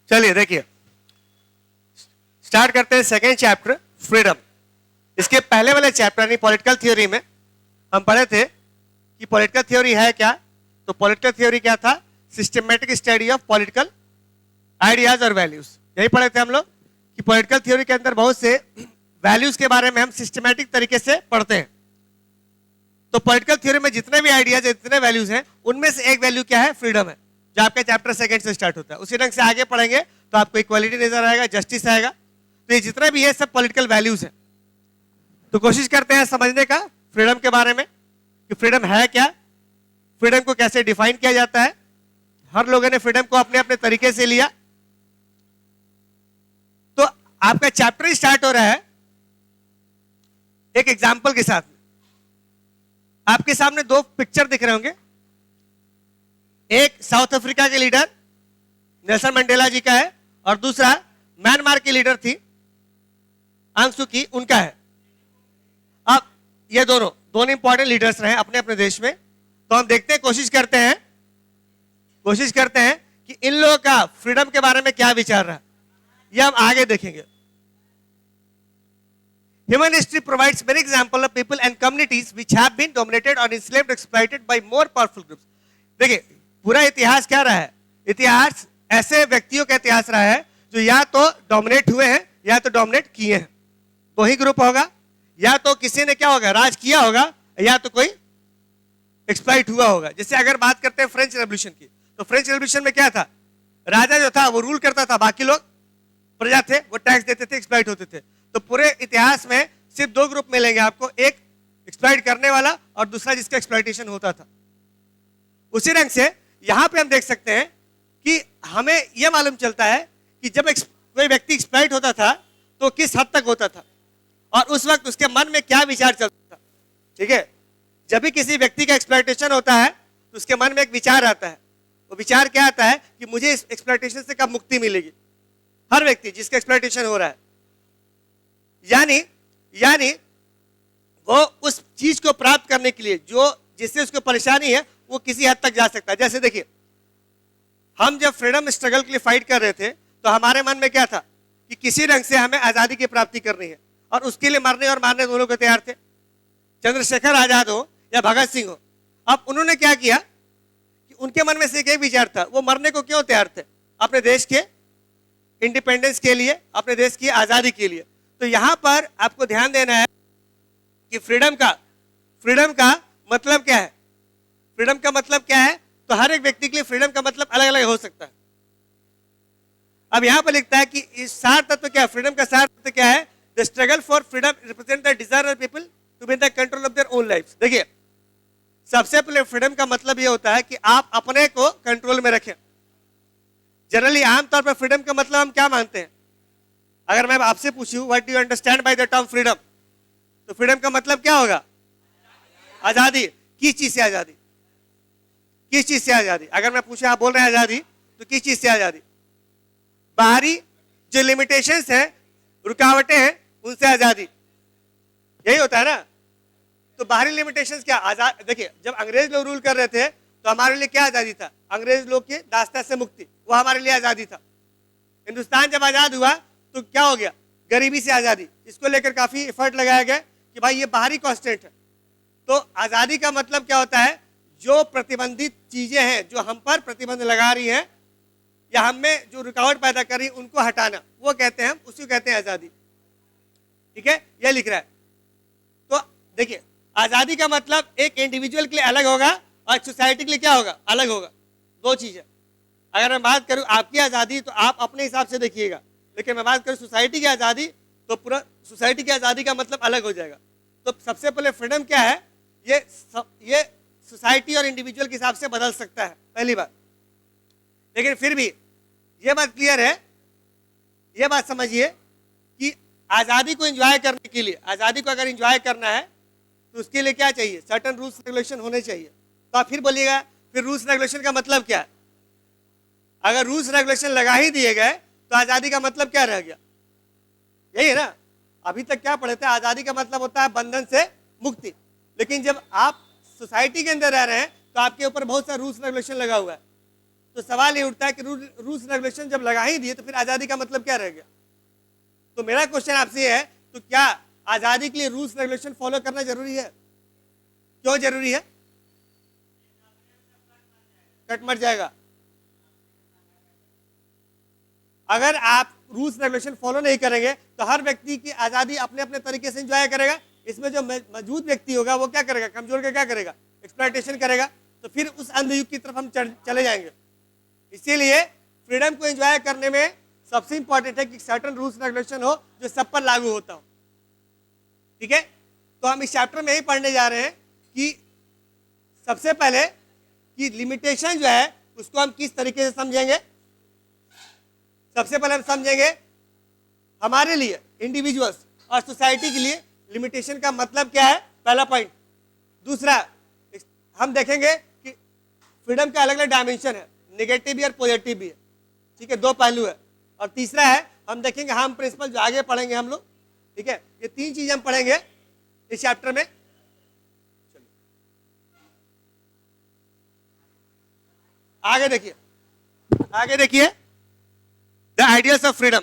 चलिए देखिए, स्टार्ट करते हैं सेकेंड चैप्टर, फ्रीडम। इसके पहले वाले चैप्टर यानी पॉलिटिकल थ्योरी में हम पढ़े थे कि पॉलिटिकल थ्योरी है क्या। तो पॉलिटिकल थ्योरी क्या था? Systematic study of political ideas और वैल्यूज। यही पढ़े थे हम लोग कि पॉलिटिकल थ्योरी के अंदर बहुत से वैल्यूज के बारे में हम सिस्टमैटिक तरीके से पढ़ते हैं। तो पॉलिटिकल थ्योरी में जितने भी आइडियाज है, जितने वैल्यूज हैं, उनमें से एक वैल्यू क्या है? फ्रीडम है, जो आपका चैप्टर सेकंड से स्टार्ट होता है। उसी ढंग से आगे पढ़ेंगे तो आपको इक्वालिटी नजर आएगा, जस्टिस आएगा। तो ये जितने भी है सब पॉलिटिकल वैल्यूज है। तो कोशिश करते हैं समझने का फ्रीडम के बारे में कि फ्रीडम है क्या, फ्रीडम को कैसे डिफाइन किया जाता है। हर लोगों ने फ्रीडम को अपने अपने तरीके से लिया। तो आपका चैप्टर स्टार्ट हो रहा है एक एग्जाम्पल के साथ। आपके सामने दो पिक्चर दिख रहे होंगे, एक साउथ अफ्रीका के लीडर नेल्सन मंडेला जी का है और दूसरा म्यांमार की लीडर थी आंग सू की, उनका है। अब ये दोनों इंपॉर्टेंट लीडर्स रहे अपने अपने देश में। तो हम देखते हैं, कोशिश करते हैं कि इन लोगों का फ्रीडम के बारे में क्या विचार रहा, ये हम आगे देखेंगे। Human history provides many examples of people and communities which have been dominated or enslaved, exploited by more powerful groups. देखिए, पूरा इतिहास क्या रहा है? इतिहास ऐसे व्यक्तियों का इतिहास रहा है जो या तो डोमिनेट हुए हैं या तो डोमिनेट किए हैं। दो ही ग्रुप होगा, या तो किसी ने क्या होगा, राज किया होगा, या तो कोई एक्सप्लॉइट हुआ होगा। जैसे अगर बात करते हैं फ्रेंच रेवोल्यूशन की, तो फ्रेंच रेवोल्यूशन में क्या था? राजा जो था वो रूल करता था, बाकी लोग प्रजा थे, वो टैक्स देते थे, एक्सप्लॉइट होते थे। तो पूरे इतिहास में सिर्फ दो ग्रुप मिलेंगे आपको, एक एक्सप्लॉइट करने वाला और दूसरा जिसका एक्सप्लॉइटेशन होता था। उसी ढंग से यहां पे हम देख सकते हैं कि हमें यह मालूम चलता है कि जब कोई व्यक्ति एक्सप्लॉइट होता था तो किस हद तक होता था और उस वक्त उसके मन में क्या विचार चलता था। ठीक है, जब भी किसी व्यक्ति का एक्सप्लॉइटेशन होता है तो उसके मन में एक विचार आता है। वो विचार क्या आता है कि मुझे इस एक्सप्लॉइटेशन से कब मुक्ति मिलेगी। हर व्यक्ति जिसका एक्सप्लॉइटेशन हो रहा है, यानी वो उस चीज को प्राप्त करने के लिए जो जिससे उसको परेशानी है वो किसी हद तक जा सकता है। जैसे देखिए, हम जब फ्रीडम स्ट्रगल के लिए फाइट कर रहे थे तो हमारे मन में क्या था कि किसी ढंग से हमें आजादी की प्राप्ति करनी है और उसके लिए मरने और मारने दोनों को तैयार थे। चंद्रशेखर आजाद हो या भगत सिंह हो, अब उन्होंने क्या किया कि उनके मन में से एक विचार था, वो मरने को क्यों तैयार थे? अपने देश के इंडिपेंडेंस के लिए, अपने देश की आजादी के लिए। तो यहां पर आपको ध्यान देना है कि फ्रीडम का मतलब क्या है। फ्रीडम का मतलब क्या है? तो हर एक व्यक्ति के लिए फ्रीडम का मतलब अलग अलग हो सकता है। अब यहां पर लिखता है कि इस सार तत्व क्या है, फ्रीडम का सार तत्व क्या है? The struggle for freedom represent the desire of people to be in the control of their own lives. देखिए, सबसे पहले फ्रीडम का मतलब यह होता है कि आप अपने को कंट्रोल में रखें। जनरली आमतौर पर फ्रीडम का मतलब हम क्या मानते हैं? अगर मैं आपसे पूछूं what do you understand by the term freedom, तो फ्रीडम का मतलब क्या होगा? आजादी। किस चीज से आजादी? किस चीज से आजादी? अगर मैं पूछूं, आप बोल रहे हैं आजादी, तो किस चीज से आजादी? बाहरी जो लिमिटेशंस है, रुकावटें हैं, उनसे आजादी। यही होता है ना। तो बाहरी लिमिटेशंस क्या? आजाद। देखिए, जब अंग्रेज लोग रूल कर रहे थे तो हमारे लिए क्या आजादी था? अंग्रेज लोग के दास्ता से मुक्ति, वो हमारे लिए आजादी था। हिंदुस्तान जब आजाद हुआ तो क्या हो गया? गरीबी से आजादी। इसको लेकर काफी एफर्ट लगाया गया कि भाई ये बाहरी कांस्टेंट है। तो आजादी का मतलब क्या होता है? जो प्रतिबंधित चीजें हैं, जो हम पर प्रतिबंध लगा रही हैं या हम में जो रुकावट पैदा कर रही है, उनको हटाना, वो कहते हैं, हम उसी कहते हैं आजादी। ठीक है, ये लिख रहा है। तो देखिए, आजादी का मतलब एक इंडिविजुअल के लिए अलग होगा और एक सोसाइटी के लिए क्या होगा? अलग होगा। दो चीज है। अगर मैं बात करूं आपकी आजादी तो आप अपने हिसाब से देखिएगा, लेकिन मैं बात करूं सोसाइटी की आजादी तो पूरा सोसाइटी की आजादी का मतलब अलग हो जाएगा। तो सबसे पहले फ्रीडम क्या है? ये सोसाइटी और इंडिविजुअल के हिसाब से बदल सकता है, पहली बात। लेकिन फिर भी ये बात क्लियर है, ये बात समझिए कि आजादी को एंजॉय करने के लिए, आजादी को अगर एंजॉय करना है तो उसके लिए क्या चाहिए? सर्टेन रूल्स रेगुलेशन होने चाहिए। तो आप फिर बोलिएगा, फिर रूल्स रेगुलेशन का मतलब क्या है? अगर रूल्स रेगुलेशन लगा ही दिए गए तो आजादी का मतलब क्या रह गया? यही है ना। अभी तक क्या पढ़े थे? आजादी का मतलब होता है बंधन से मुक्ति। लेकिन जब आप सोसाइटी के अंदर रह रहे हैं तो आपके ऊपर बहुत सारा रूल्स रेगुलेशन लगा हुआ है। तो सवाल ये उठता है कि रूल्स रेगुलेशन जब लगा ही दिए तो फिर आजादी का मतलब क्या रह गया? तो मेरा क्वेश्चन आपसे ये है, तो क्या आजादी के लिए रूल्स रेगुलेशन फॉलो करना जरूरी है? क्यों जरूरी है? कट मर जाएगा। अगर आप रूल्स रेगुलेशन फॉलो नहीं करेंगे तो हर व्यक्ति की आजादी अपने अपने तरीके से एंजॉय करेगा। इसमें जो मौजूद व्यक्ति होगा वो क्या करेगा? कमजोर का क्या करेगा? एक्सप्लॉयटेशन करेगा। तो फिर उस अंधयुग की तरफ हम चले जाएंगे। इसीलिए फ्रीडम को एंजॉय करने में सबसे इंपॉर्टेंट है कि सर्टेन रूल्स रेगुलेशन हो जो सब पर लागू होता हो। ठीक है, तो हम इस चैप्टर में ही पढ़ने जा रहे हैं कि सबसे पहले कि लिमिटेशन जो है उसको हम किस तरीके से समझेंगे। सबसे पहले हम समझेंगे हमारे लिए इंडिविजुअल्स और सोसाइटी के लिए लिमिटेशन का मतलब क्या है, पहला पॉइंट। दूसरा, हम देखेंगे कि फ्रीडम का अलग अलग डायमेंशन है, नेगेटिव भी और पॉजिटिव भी है। ठीक है, दो पहलू है। और तीसरा है हम देखेंगे हार्म प्रिंसिपल, जो आगे पढ़ेंगे हम लोग। ठीक है, ये तीन चीजें हम पढ़ेंगे इस चैप्टर में। चलिए आगे देखिए, आगे देखिए द आइडियल्स ऑफ फ्रीडम।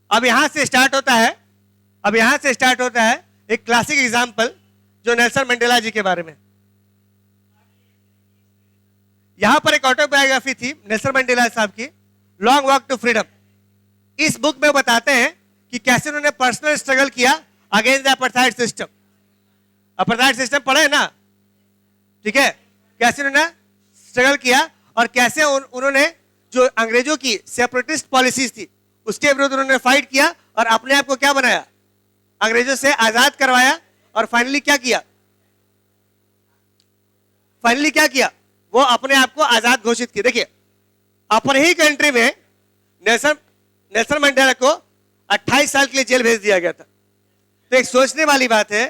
अब यहां से स्टार्ट होता है, अब यहां से स्टार्ट होता है एक क्लासिक एग्जांपल जो नेल्सन मंडेला जी के बारे में। यहां पर एक ऑटोबायोग्राफी थी नेल्सन मंडेला साहब की, लॉन्ग वॉक टू फ्रीडम। इस बुक में बताते हैं कि कैसे उन्होंने पर्सनल स्ट्रगल किया against the apartheid system. Apartheid system पढ़े ना? ठीक है, कैसे उन्होंने स्ट्रगल किया और कैसे उन्होंने जो अंग्रेजों की सेपरेटिस्ट पॉलिसीज थी उसके विरुद्ध उन्होंने फाइट किया और अपने आप को क्या बनाया, अंग्रेजों से आजाद करवाया। और फाइनली क्या किया, फाइनली क्या किया, वो अपने आप को आजाद घोषित किया। देखिए, अपने ही कंट्री में नेल्सन मंडेला को 28 साल के लिए जेल भेज दिया गया था। तो एक सोचने वाली बात है,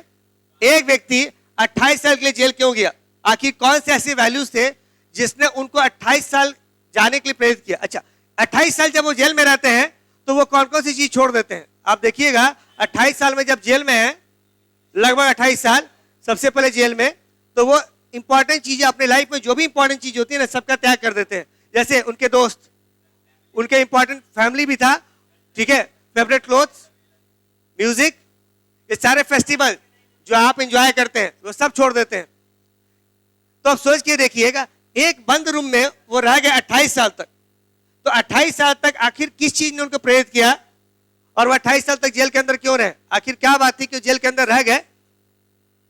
एक व्यक्ति 28 साल के लिए जेल क्यों गया? आखिर कौन से ऐसे वैल्यूज थे जिसने उनको 28 साल जाने के लिए प्रेरित किया? अच्छा, 28 साल जब वो जेल में रहते हैं तो वो कौन कौन सी चीज छोड़ देते हैं? आप देखिएगा, 28 साल में जब जेल में है, लगभग 28 साल सबसे पहले जेल में, तो वो इंपॉर्टेंट चीजें अपने लाइफ में जो भी इंपॉर्टेंट चीज होती है ना, सबका त्याग कर देते हैं। जैसे उनके दोस्त, उनके इंपॉर्टेंट फैमिली भी था, ठीक है, फेवरेट क्लोथ्स, म्यूजिक, ये सारे फेस्टिवल जो आप एंजॉय करते हैं वो सब छोड़ देते हैं। तो आप सोच के देखिएगा, एक बंद रूम में वो रह गए 28 साल तक। तो 28 साल तक आखिर किस चीज ने उनको प्रेरित किया और वो 28 साल तक जेल के अंदर क्यों रहे? आखिर क्या बात थी कि जेल के अंदर रह गए?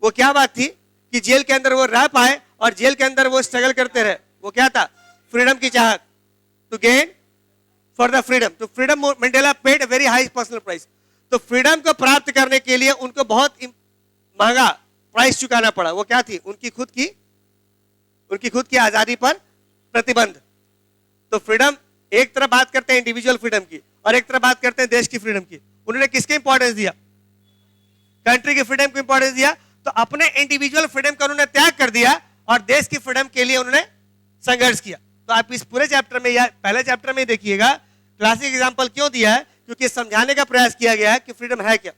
वो क्या बात थी कि जेल के अंदर वो रह पाए और जेल के अंदर वो स्ट्रगल करते रहे? वो क्या था? फ्रीडम की चाहत, to gain for the freedom. तो freedom Mandela paid a very high personal price. तो फ्रीडम को प्राप्त करने के लिए उनको बहुत महंगा प्राइस चुकाना पड़ा। वो क्या थी? उनकी खुद की आजादी पर प्रतिबंध। तो फ्रीडम, एक तरफ बात करते हैं इंडिविजुअल फ्रीडम की और एक तरफ बात करते हैं देश की फ्रीडम की। उन्होंने किसके इंपॉर्टेंस दिया? कंट्री की फ्रीडम को इंपॉर्टेंस दिया। तो अपने इंडिविजुअल फ्रीडम का उन्होंने त्याग कर दिया और देश की फ्रीडम के लिए उन्होंने संघर्ष किया। तो आप इस पूरे चैप्टर में या पहले चैप्टर में देखिएगा, क्लासिक एग्जांपल क्यों दिया है? क्योंकि समझाने का प्रयास किया गया है कि फ्रीडम है क्या।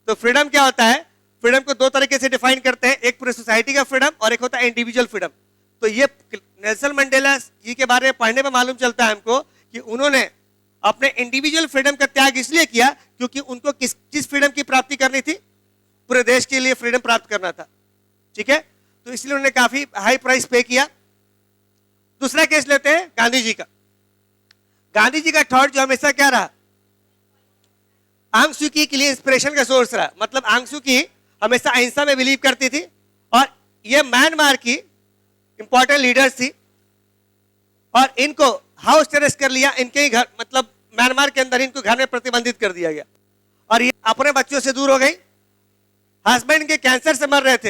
तो फ्रीडम क्या होता है? फ्रीडम को दो तरीके से डिफाइन करते हैं, एक पूरे सोसाइटी का फ्रीडम और एक होता है इंडिविजुअल फ्रीडम। तो ये नेल्सन मंडेला जी के बारे में पढ़ने में मालूम चलता है हमको कि उन्होंने अपने इंडिविजुअल फ्रीडम का त्याग इसलिए किया क्योंकि उनको किस फ्रीडम की प्राप्ति करनी थी? पूरे देश के लिए फ्रीडम प्राप्त करना था। ठीक है, तो इसलिए उन्होंने काफी हाई प्राइस पे किया। दूसरा केस लेते हैं गांधी जी का। गांधी जी का थॉट जो हमेशा क्या रहा? आंग सूची के लिए इंस्पिरेशन का सोर्स रहा। मतलब आंग सूची हमेशा अहिंसा में बिलीव करती थी और ये म्यांमार की इंपॉर्टेंट लीडर्स थी और इनको हाउस अरेस्ट कर लिया। इनके ही घर, मतलब म्यांमार के अंदर इनको घर में प्रतिबंधित कर दिया गया और ये अपने बच्चों से दूर हो गई। हस्बैंड के कैंसर से मर रहे थे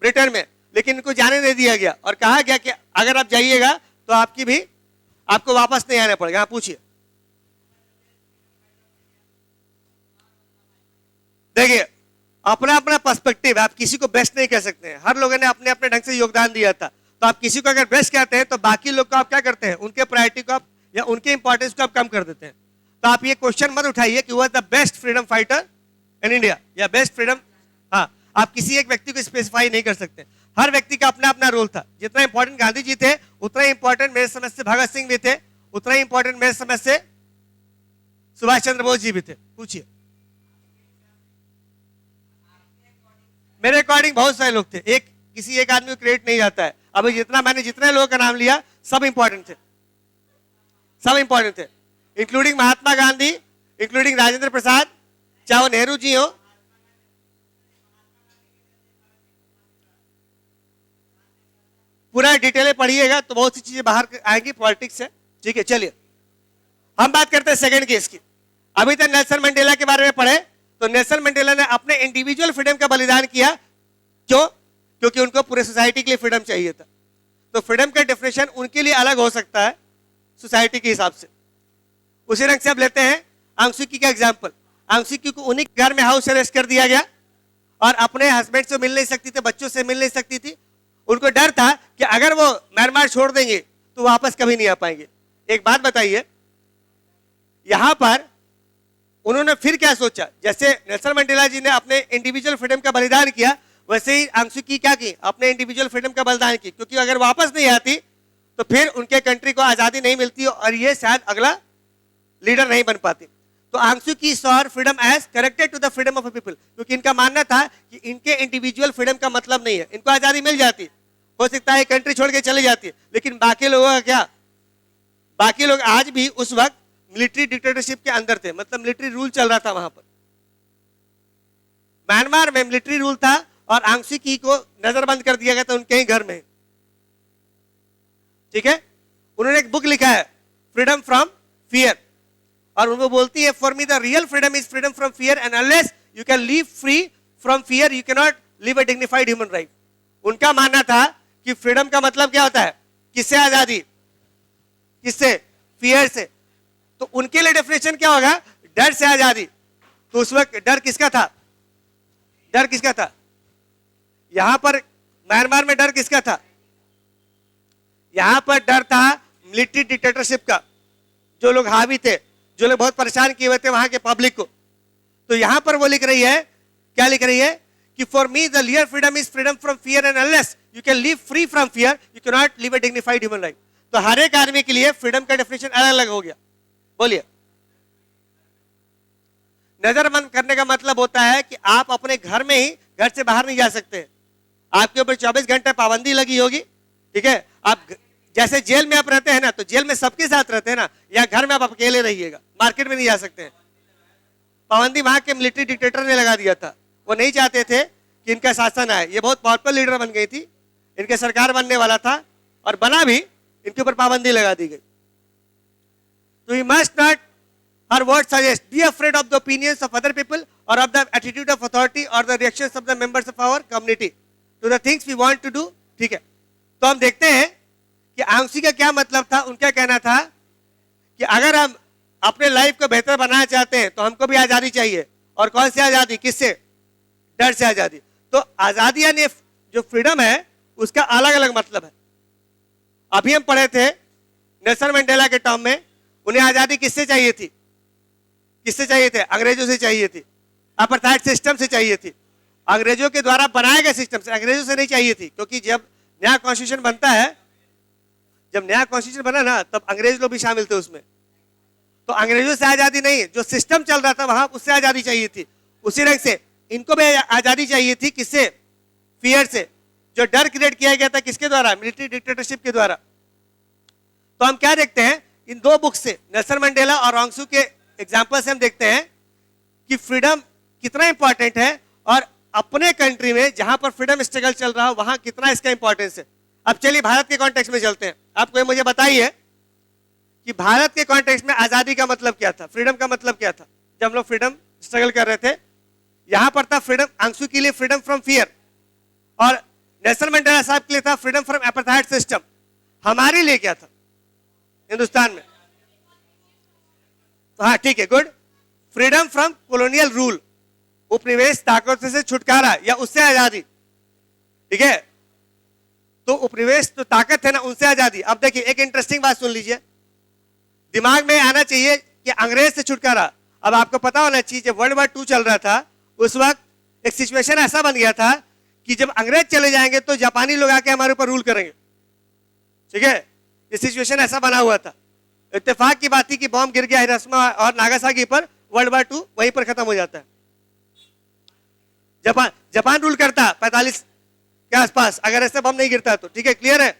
ब्रिटेन में, लेकिन इनको जाने नहीं दिया गया और कहा गया कि अगर आप जाइएगा तो आपको वापस नहीं आना पड़ेगा। पूछिए, देखिए, अपना अपना पर्सपेक्टिव, आप किसी को बेस्ट नहीं कह सकते हैं। हर लोगों ने अपने अपने ढंग से योगदान दिया था। तो आप किसी को अगर बेस्ट कहते हैं तो बाकी लोग को आप क्या करते हैं? उनके प्रायोरिटी को आप या उनके इंपॉर्टेंस को आप कम कर देते हैं। तो आप ये क्वेश्चन मत उठाइए कि was the best freedom fighter in India या बेस्ट फ्रीडम। हाँ, आप किसी एक व्यक्ति को स्पेसिफाई नहीं कर सकते। हर व्यक्ति का अपना अपना रोल था। जितना इंपॉर्टेंट गांधी जी थे उतना ही इंपॉर्टेंट मेरे समझ से भगत सिंह भी थे, उतना ही इंपॉर्टेंट मेरे समझ से सुभाष चंद्र बोस जी भी थे। पूछिए। मेरे अकॉर्डिंग बहुत सारे लोग थे, किसी एक आदमी को क्रेडिट नहीं जाता है। अभी जितने लोगों का नाम लिया सब इंपॉर्टेंट थे, सब इंपॉर्टेंट थे, इंक्लूडिंग महात्मा गांधी, इंक्लूडिंग राजेंद्र प्रसाद, चाहे वो नेहरू जी हो। पूरा डिटेल में पढ़िएगा तो बहुत सी चीजें बाहर आएंगी पॉलिटिक्स से। ठीक है, चलिए हम बात करते हैं सेकंड केस की। अभी तक नेल्सन मंडेला के बारे में पढ़े तो नेल्सन मंडेला ने अपने इंडिविजुअल फ्रीडम का बलिदान किया। क्यों? क्योंकि उनको पूरे सोसाइटी के लिए फ्रीडम चाहिए था। तो फ्रीडम का डेफिनेशन उनके लिए अलग हो सकता है सोसाइटी के हिसाब से। उसी रंग से अब लेते हैं आंसुकी का एग्जाम्पल। आंसुकी को उन्हीं घर में हाउस अरेस्ट कर दिया गया और अपने हस्बैंड से मिल नहीं सकती थी, बच्चों से मिल नहीं सकती थी। उनको डर था कि अगर वो म्यांमार छोड़ देंगे तो वापस कभी नहीं आ पाएंगे। एक बात बताइए, यहां पर उन्होंने फिर क्या सोचा? जैसे नेल्सन मंडेला जी ने अपने इंडिविजुअल फ्रीडम का बलिदान किया, वैसे ही आंसुकी क्या की? अपने इंडिविजुअल फ्रीडम का बलिदान की। क्योंकि अगर वापस नहीं आती तो फिर उनके कंट्री को आजादी नहीं मिलती और ये शायद अगला लीडर नहीं बन पाती। तो Aung San Suu Kyi saw freedom as connected to the freedom of people, क्योंकि इनका मानना था कि इनके इंडिविजुअल फ्रीडम का मतलब नहीं है। इनको आजादी मिल जाती, हो सकता है कंट्री छोड़ के चली जाती, लेकिन बाकी लोगों का क्या? बाकी लोग आज भी उस वक्त मिलिट्री डिक्टेटरशिप के अंदर थे, मतलब मिलिट्री रूल चल रहा था वहां पर। म्यांमार में मिलिट्री रूल था और आंसुकी को नजरबंद कर दिया गया था उनके ही घर में। ठीक है, उन्होंने एक बुक लिखा है फ्रीडम फ्रॉम फियर, और उनको बोलती है for me the real freedom is freedom from fear and unless you can live free from fear you can not live a dignified human right. उनका मानना था कि फ्रीडम का मतलब क्या होता है? किससे आजादी? किससे? फियर से। तो उनके लिए डेफिनेशन क्या होगा? डर से आजादी। तो उस वक्त डर किसका था? डर किसका था? यहां पर म्यांमार में डर किसका था? यहां पर डर था मिलिट्री डिक्टेटरशिप का। जो लोग हावी थे, जो लोग बहुत परेशान किए हुए थे वहां के पब्लिक को। तो यहां पर वो लिख रही है, क्या लिख रही है? कि for me the real freedom is freedom from fear and unless you can live free from fear you can not live a dignified human life. तो हर एक आदमी के लिए फ्रीडम का डेफिनेशन अलग अलग हो गया। बोलिए। नजरबंद करने का मतलब होता है कि आप अपने घर में ही, घर से बाहर नहीं जा सकते। आपके ऊपर 24 घंटे पाबंदी लगी होगी। ठीक है, आप जैसे जेल में आप रहते हैं ना, तो जेल में सबके साथ रहते हैं ना, या घर में आप अकेले रहिएगा, मार्केट में नहीं जा सकते हैं। पाबंदी वहां के मिलिट्री डिक्टेटर ने लगा दिया था। वो नहीं चाहते थे कि इनका शासन आए। ये बहुत पावरफुल लीडर बन गई थी, इनके सरकार बनने वाला था और बना भी, इनके ऊपर पाबंदी लगा दी गई। तो यू मस्ट नॉट, हर word suggest, be afraid of the opinions of other people और of the attitude of authority और the reactions of the members of our community to the things we want to do. ठीक है, तो हम देखते हैं कि आंसुकी का क्या मतलब था। उनका कहना था कि अगर हम अपने लाइफ को बेहतर बनाना चाहते हैं तो हमको भी आजादी चाहिए। और कौन सी आजादी? किससे? डर से आजादी। तो आजादी यानी जो फ्रीडम है उसका अलग अलग मतलब है। अभी हम पढ़े थे नेल्सन मंडेला के टर्म में, उन्हें आजादी किससे चाहिए थी? किससे चाहिए थे? अंग्रेजों से चाहिए थी, अपार्थाइड सिस्टम से चाहिए थी, अंग्रेजों के द्वारा बनाए गए सिस्टम से, अंग्रेजों से नहीं चाहिए थी। क्योंकि जब नया कॉन्स्टिट्यूशन बनता है, जब नया कॉन्स्टिट्यूशन बना ना, तब अंग्रेज लोग भी शामिल थे उसमें। तो अंग्रेजों से आजादी नहीं, जो सिस्टम चल रहा था वहां, उससे आजादी चाहिए थी। उसी रंग से इनको भी आजादी चाहिए थी। किससे? फियर से। जो डर क्रिएट किया गया था किसके द्वारा? मिलिट्री डिक्टेटरशिप के द्वारा। तो हम क्या देखते हैं इन दो बुक से, नेल्सन मंडेला और आंसू के एग्जाम्पल से हम देखते हैं कि फ्रीडम कितना इंपॉर्टेंट है और अपने कंट्री में जहां पर फ्रीडम स्ट्रगल चल रहा हो वहां कितना इसका इंपॉर्टेंस है। अब चलिए भारत के कॉन्टेक्स्ट में चलते हैं। आप कोई मुझे बताइए कि भारत के कॉन्टेक्स्ट में आजादी का मतलब क्या था, फ्रीडम का मतलब क्या था जब हम लोग फ्रीडम स्ट्रगल कर रहे थे। यहां पर था फ्रीडम, आंसू के लिए फ्रीडम फ्रॉम फियर, और नेल्सन मंडेला साहब के लिए था फ्रीडम फ्रॉम अपार्थाइड सिस्टम। हमारे लिए क्या था हिंदुस्तान में? तो हाँ ठीक है, good, freedom from colonial rule, उपनिवेश ताकतों से छुटकारा या उससे आजादी। ठीक है, तो उपनिवेश तो ताकत है ना, उनसे आजादी। अब देखिए एक इंटरेस्टिंग बात सुन लीजिए, दिमाग में आना चाहिए कि अंग्रेज से छुटकारा। अब आपको पता होना चाहिए जब वर्ल्ड वॉर 2 चल रहा था उस वक्त एक सिचुएशन ऐसा बन गया था कि जब अंग्रेज चले जाएंगे तो जापानी लोग आके हमारे ऊपर रूल करेंगे, ठीक है। ये सिचुएशन ऐसा बना हुआ था। इत्तेफाक की बात थी कि बॉम्ब गिर गया हिरोशिमा और नागासाकी पर, वर्ल्ड वॉर 2 वहीं पर खत्म हो जाता है। जापान रूल करता 45 के आसपास, अगर ऐसे बम नहीं गिरता तो, ठीक है, क्लियर है।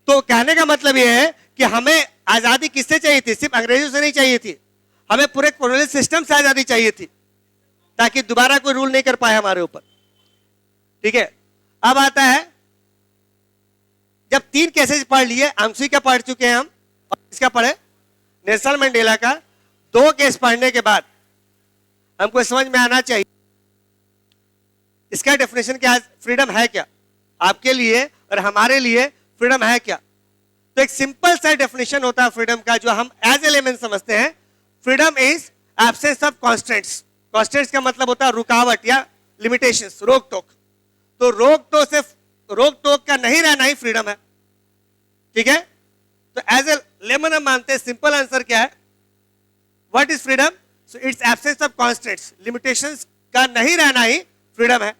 तो कहने का मतलब यह है कि हमें आजादी किससे चाहिए थी? सिर्फ अंग्रेजों से नहीं चाहिए थी, हमें पूरे कॉलोनियल सिस्टम से आजादी चाहिए थी, ताकि दोबारा कोई रूल नहीं कर पाए हमारे ऊपर, ठीक है। अब आता है, जब 3 केसेस पढ़ लिए, आमसी का पढ़ चुके हैं हम, और इसका पढ़े नेल्सन मंडेला का, 2 केस पढ़ने के बाद हमको समझ में आना चाहिए इसका डेफिनेशन क्या है, फ्रीडम है क्या आपके लिए और हमारे लिए, फ्रीडम है क्या। तो एक सिंपल सा डेफिनेशन होता है फ्रीडम का, जो हम एज एलिमेंट समझते हैं। Freedom is absence of constants. Constants का मतलब होता है रुकावट या लिमिटेशंस, रोक टोक। तो रोक टोक का नहीं रहना ही फ्रीडम है, ठीक है। तो एज ए लेमन हम मानते हैं, सिंपल आंसर क्या है, what is freedom? So it's absence of constants, limitations का नहीं रहना ही फ्रीडम है।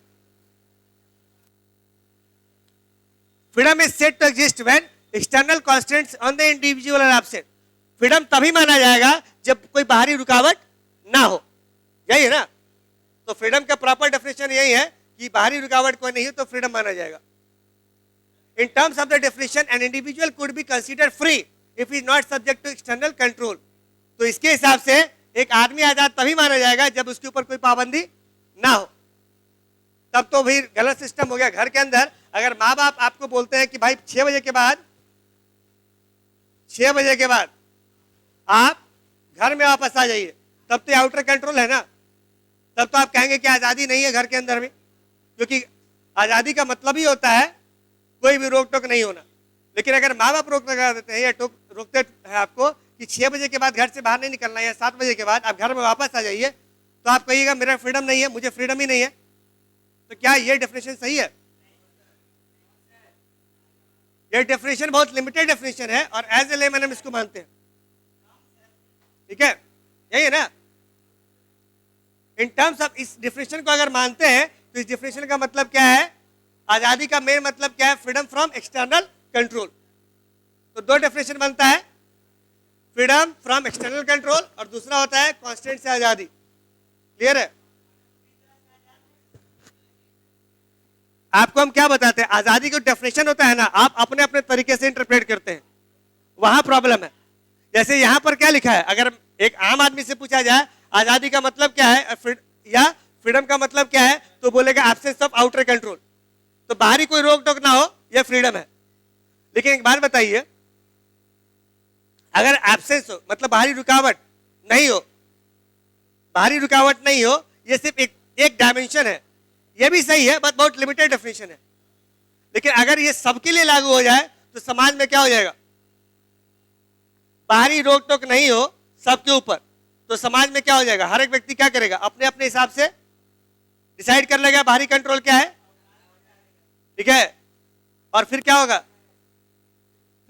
Freedom is said to exist when external constants on the individual are absent. Freedom तभी माना जाएगा जब कोई बाहरी रुकावट ना हो, यही है ना। तो फ्रीडम का प्रॉपर डेफिनेशन यही है कि बाहरी रुकावट कोई नहीं हो तो फ्रीडम माना जाएगा। In terms of the definition, an individual could be considered free if he is not subject to external control. तो इसके हिसाब से एक आदमी आजाद तभी माना जाएगा जब उसके ऊपर कोई पाबंदी ना हो। तब तो भी गलत सिस्टम हो गया। घर के अंदर अगर माँ बाप आपको बोलते हैं कि भाई 6 बजे के बाद आप घर में वापस आ जाइए, तब तो आउटर कंट्रोल है ना। तब तो आप कहेंगे कि आजादी नहीं है घर के अंदर में, क्योंकि आजादी का मतलब ही होता है कोई भी रोक टोक नहीं होना। लेकिन अगर माँ बाप रोक लगा देते हैं या रोकते हैं आपको कि 6 बजे के बाद घर से बाहर नहीं निकलना है या 7 बजे के बाद आप घर में वापस आ जाइए, तो आप कहिएगा मेरा फ्रीडम नहीं है, मुझे फ्रीडम ही नहीं है। तो क्या ये डेफिनेशन सही है? ये डेफिनेशन बहुत लिमिटेड डेफिनेशन है और एज ए लेमन हम इसको मानते हैं, ठीक है, यही है ना। इन टर्म्स ऑफ इस डेफिनेशन को अगर मानते हैं तो इस डेफिनेशन का मतलब क्या है? आजादी का मेन मतलब क्या है? Freedom from external control. तो 2 डेफिनेशन बनता है, फ्रीडम फ्रॉम एक्सटर्नल कंट्रोल और दूसरा होता है कांस्टेंट से आजादी। क्लियर है? आपको हम क्या बताते हैं, आजादी का डेफिनेशन होता है ना, आप अपने अपने तरीके से इंटरप्रेट करते हैं, वहां प्रॉब्लम है। जैसे यहां पर क्या लिखा है, अगर एक आम आदमी से पूछा जाए आजादी का मतलब क्या है या फ्रीडम का मतलब क्या है, तो बोलेगा एब्सेंस ऑफ आउटर कंट्रोल। तो बाहरी कोई रोक टोक ना हो, यह फ्रीडम है। लेकिन एक बात बताइए, अगर एब्सेंस हो मतलब बाहरी रुकावट नहीं हो, बाहरी रुकावट नहीं हो, यह सिर्फ एक डायमेंशन है, यह भी सही है, बट बहुत लिमिटेड डेफिनेशन है। लेकिन अगर ये सबके लिए लागू हो जाए तो समाज में क्या हो जाएगा? बाहरी रोक टोक नहीं हो सबके ऊपर, तो समाज में क्या हो जाएगा? हर एक व्यक्ति क्या करेगा? अपने अपने हिसाब से डिसाइड कर लेगा बाहरी कंट्रोल क्या है, ठीक है। और फिर क्या होगा?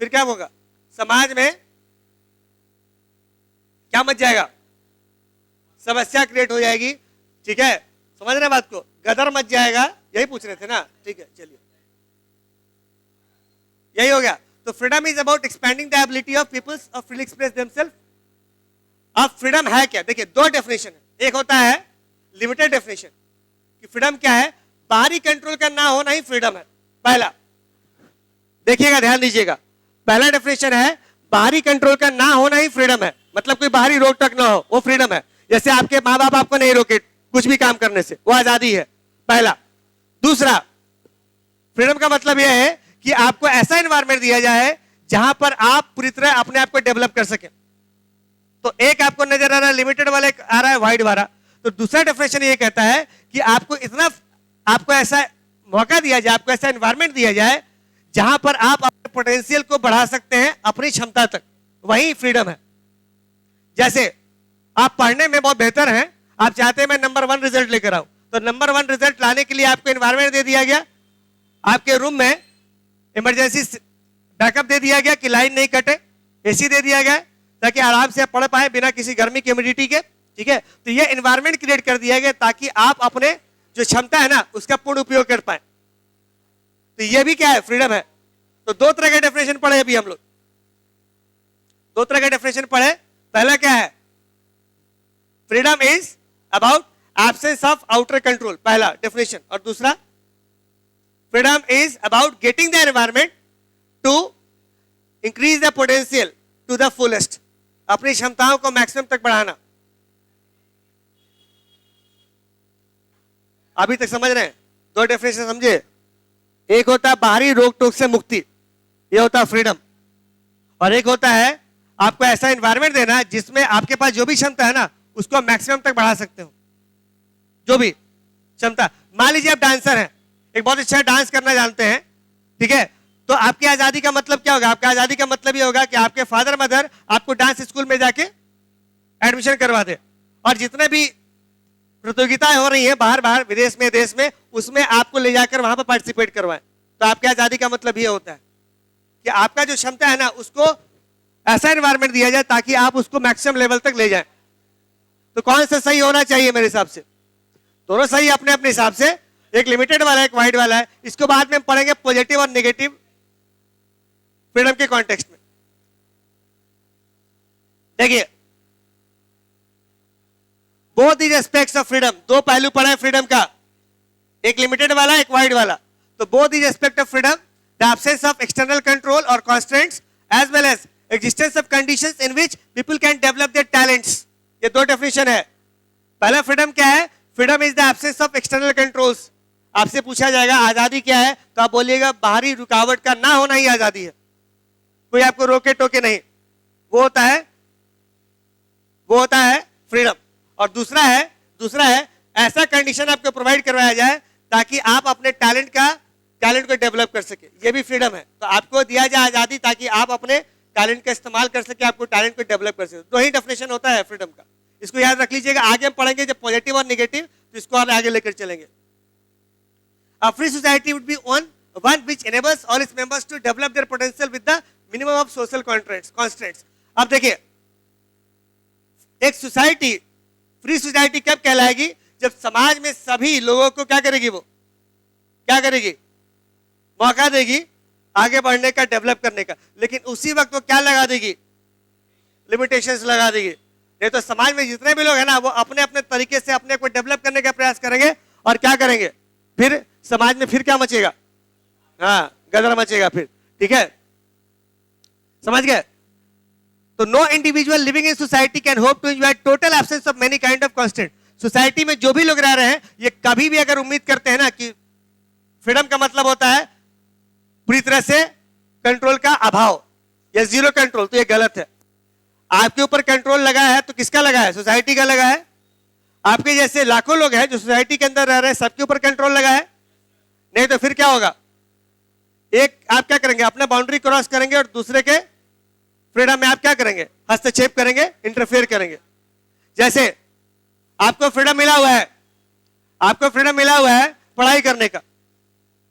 फिर क्या होगा? समाज में क्या मच जाएगा? समस्या क्रिएट हो जाएगी, ठीक है। समझ रहे बात को? गदर मच जाएगा, यही पूछ रहे थे ना, ठीक है, चलिए, यही हो गया। तो freedom is about expanding the ability of peoples of freely express themself. अब फ्रीडम है क्या? देखिए 2 डेफिनेशन है। एक होता है लिमिटेड डेफिनेशन कि फ्रीडम क्या है, बाहरी कंट्रोल का ना होना ही फ्रीडम है। पहला देखिएगा, ध्यान दीजिएगा, पहला डेफिनेशन है बाहरी कंट्रोल का ना होना ही फ्रीडम है, मतलब कोई बाहरी रोक टोक ना हो, वो फ्रीडम है। जैसे आपके माँ बाप आपको नहीं रोके कुछ भी काम करने से, वो आजादी है, पहला। दूसरा, फ्रीडम का मतलब यह है कि आपको ऐसा एनवायरनमेंट दिया जाए जहां पर आप पूरी तरह अपने आप को डेवलप कर सके। तो एक आपको नजर आ रहा है लिमिटेड वाला, एक आ रहा है वाइड वाला। तो दूसरा डेफिनेशन ये कहता है कि आपको ऐसा मौका दिया जाए, आपको ऐसा एनवायरनमेंट दिया जाए जहां पर आप अपने पोटेंशियल को बढ़ा सकते हैं अपनी क्षमता तक, वही फ्रीडम है। जैसे आप पढ़ने में बहुत बेहतर हैं, आप चाहते हैं मैं नंबर 1 रिजल्ट लेकर आऊं, तो नंबर 1 रिजल्ट लाने के लिए आपको एनवायरनमेंट दे दिया गया, आपके रूम में इमरजेंसी बैकअप दे दिया गया कि लाइन नहीं कटे, एसी दे दिया गया ताकि आराम से आप पढ़ पाए बिना किसी गर्मी की ह्यूमिडिटी के, ठीक है। तो ये एनवायरनमेंट क्रिएट कर दिया गया ताकि आप अपने जो क्षमता है ना उसका पूर्ण उपयोग कर पाए। तो ये भी क्या है, फ्रीडम है। तो दो तरह के डेफिनेशन पढ़े अभी हम लोग, दो तरह के डेफिनेशन पढ़े। पहला क्या है, freedom is about absence of outer control, पहला डेफिनेशन। और दूसरा, freedom is about getting the environment to increase the potential to the fullest, अपनी क्षमताओं को मैक्सिमम तक बढ़ाना। अभी तक समझ रहे हैं? दो डेफिनेशन समझे। एक होता है बाहरी रोक टोक से मुक्ति, ये होता है फ्रीडम। और एक होता है आपको ऐसा एनवायरनमेंट देना जिसमें आपके पास जो भी क्षमता है ना उसको मैक्सिमम तक बढ़ा सकते हो। जो भी क्षमता, मान लीजिए आप डांसर हैं, एक बहुत अच्छा डांस करना जानते हैं, ठीक है, तो आपकी आजादी का मतलब क्या होगा? आपकी आजादी का मतलब ये होगा कि आपके फादर मदर आपको डांस स्कूल में जाके एडमिशन करवा दे, और जितने भी प्रतियोगिताएं हो रही हैं बाहर बाहर विदेश में देश में, उसमें आपको ले जाकर वहां पर पार्टिसिपेट करवाएं। तो आपकी आजादी का मतलब ये होता है कि आपका जो क्षमता है ना उसको ऐसा एनवायरनमेंट दिया जाए ताकि आप उसको मैक्सिमम लेवल तक ले जाएं। तो कौन सा सही होना चाहिए? मेरे हिसाब से दोनों सही अपने अपने हिसाब से, एक लिमिटेड वाला है एक वाइड वाला है। इसको बाद में हम पढ़ेंगे पॉजिटिव और नेगेटिव फ्रीडम के कॉन्टेक्स्ट में। देखिए, both these aspects of freedom, दो पहलू पढ़े हैं फ्रीडम का, एक लिमिटेड वाला एक वाइड वाला। तो both these aspect of freedom, the absence of external control और constraints as well as existence of conditions in which people can develop their talents, ये दो डेफिनेशन है। पहला फ्रीडम क्या है? Freedom is the absence of external controls. आपसे पूछा जाएगा आजादी क्या है, तो आप बोलिएगा बाहरी रुकावट का ना होना ही आजादी है, कोई आपको रोके टोके नहीं, वो होता है फ्रीडम। और दूसरा है ऐसा कंडीशन आपको प्रोवाइड करवाया जाए ताकि आप अपने टैलेंट को डेवलप कर सके, ये भी फ्रीडम है। तो आपको दिया जाए आजादी ताकि आप अपने टैलेंट का इस्तेमाल कर सके, आपको टैलेंट को डेवलप कर सके। दो ही डेफिनेशन होता है फ्रीडम का, इसको याद रख लीजिएगा। आगे हम पढ़ेंगे जब पॉजिटिव और नेगेटिव, तो इसको और आगे लेकर चलेंगे। A free society would be one which enables all its members to develop their potential with the minimum of social constraints. अब देखिए, एक सोसाइटी फ्री सोसाइटी कब कहलाएगी? जब समाज में सभी लोगों को क्या करेगी, वो क्या करेगी? मौका देगी आगे बढ़ने का, डेवलप करने का। लेकिन उसी वक्त वो क्या लगा देगी? लिमिटेशंस लगा देगी। नहीं तो समाज में जितने भी लोग हैं ना वो अपने अपने तरीके से अपने को डेवलप करने का प्रयास करेंगे, और क्या करेंगे फिर समाज में फिर क्या मचेगा? हाँ, गदर मचेगा फिर, ठीक है, समझ गए? तो no individual living in society can hope to enjoy total absence of many kind of constant. Society में जो भी लोग रह रहे हैं ये कभी भी अगर उम्मीद करते हैं ना कि फ्रीडम का मतलब होता है पूरी तरह से कंट्रोल का अभाव या जीरो कंट्रोल, तो ये गलत है। आपके ऊपर कंट्रोल लगा है तो किसका लगा है? सोसाइटी का लगा है। आपके जैसे लाखों लोग हैं जो सोसाइटी के अंदर रह रहे हैं, सबके ऊपर कंट्रोल लगा है। नहीं तो फिर क्या होगा? एक आप क्या करेंगे? अपना बाउंड्री क्रॉस करेंगे और दूसरे के फ्रीडम में आप क्या करेंगे? हस्तक्षेप करेंगे, इंटरफेयर करेंगे। जैसे आपको फ्रीडम मिला हुआ है पढ़ाई करने का।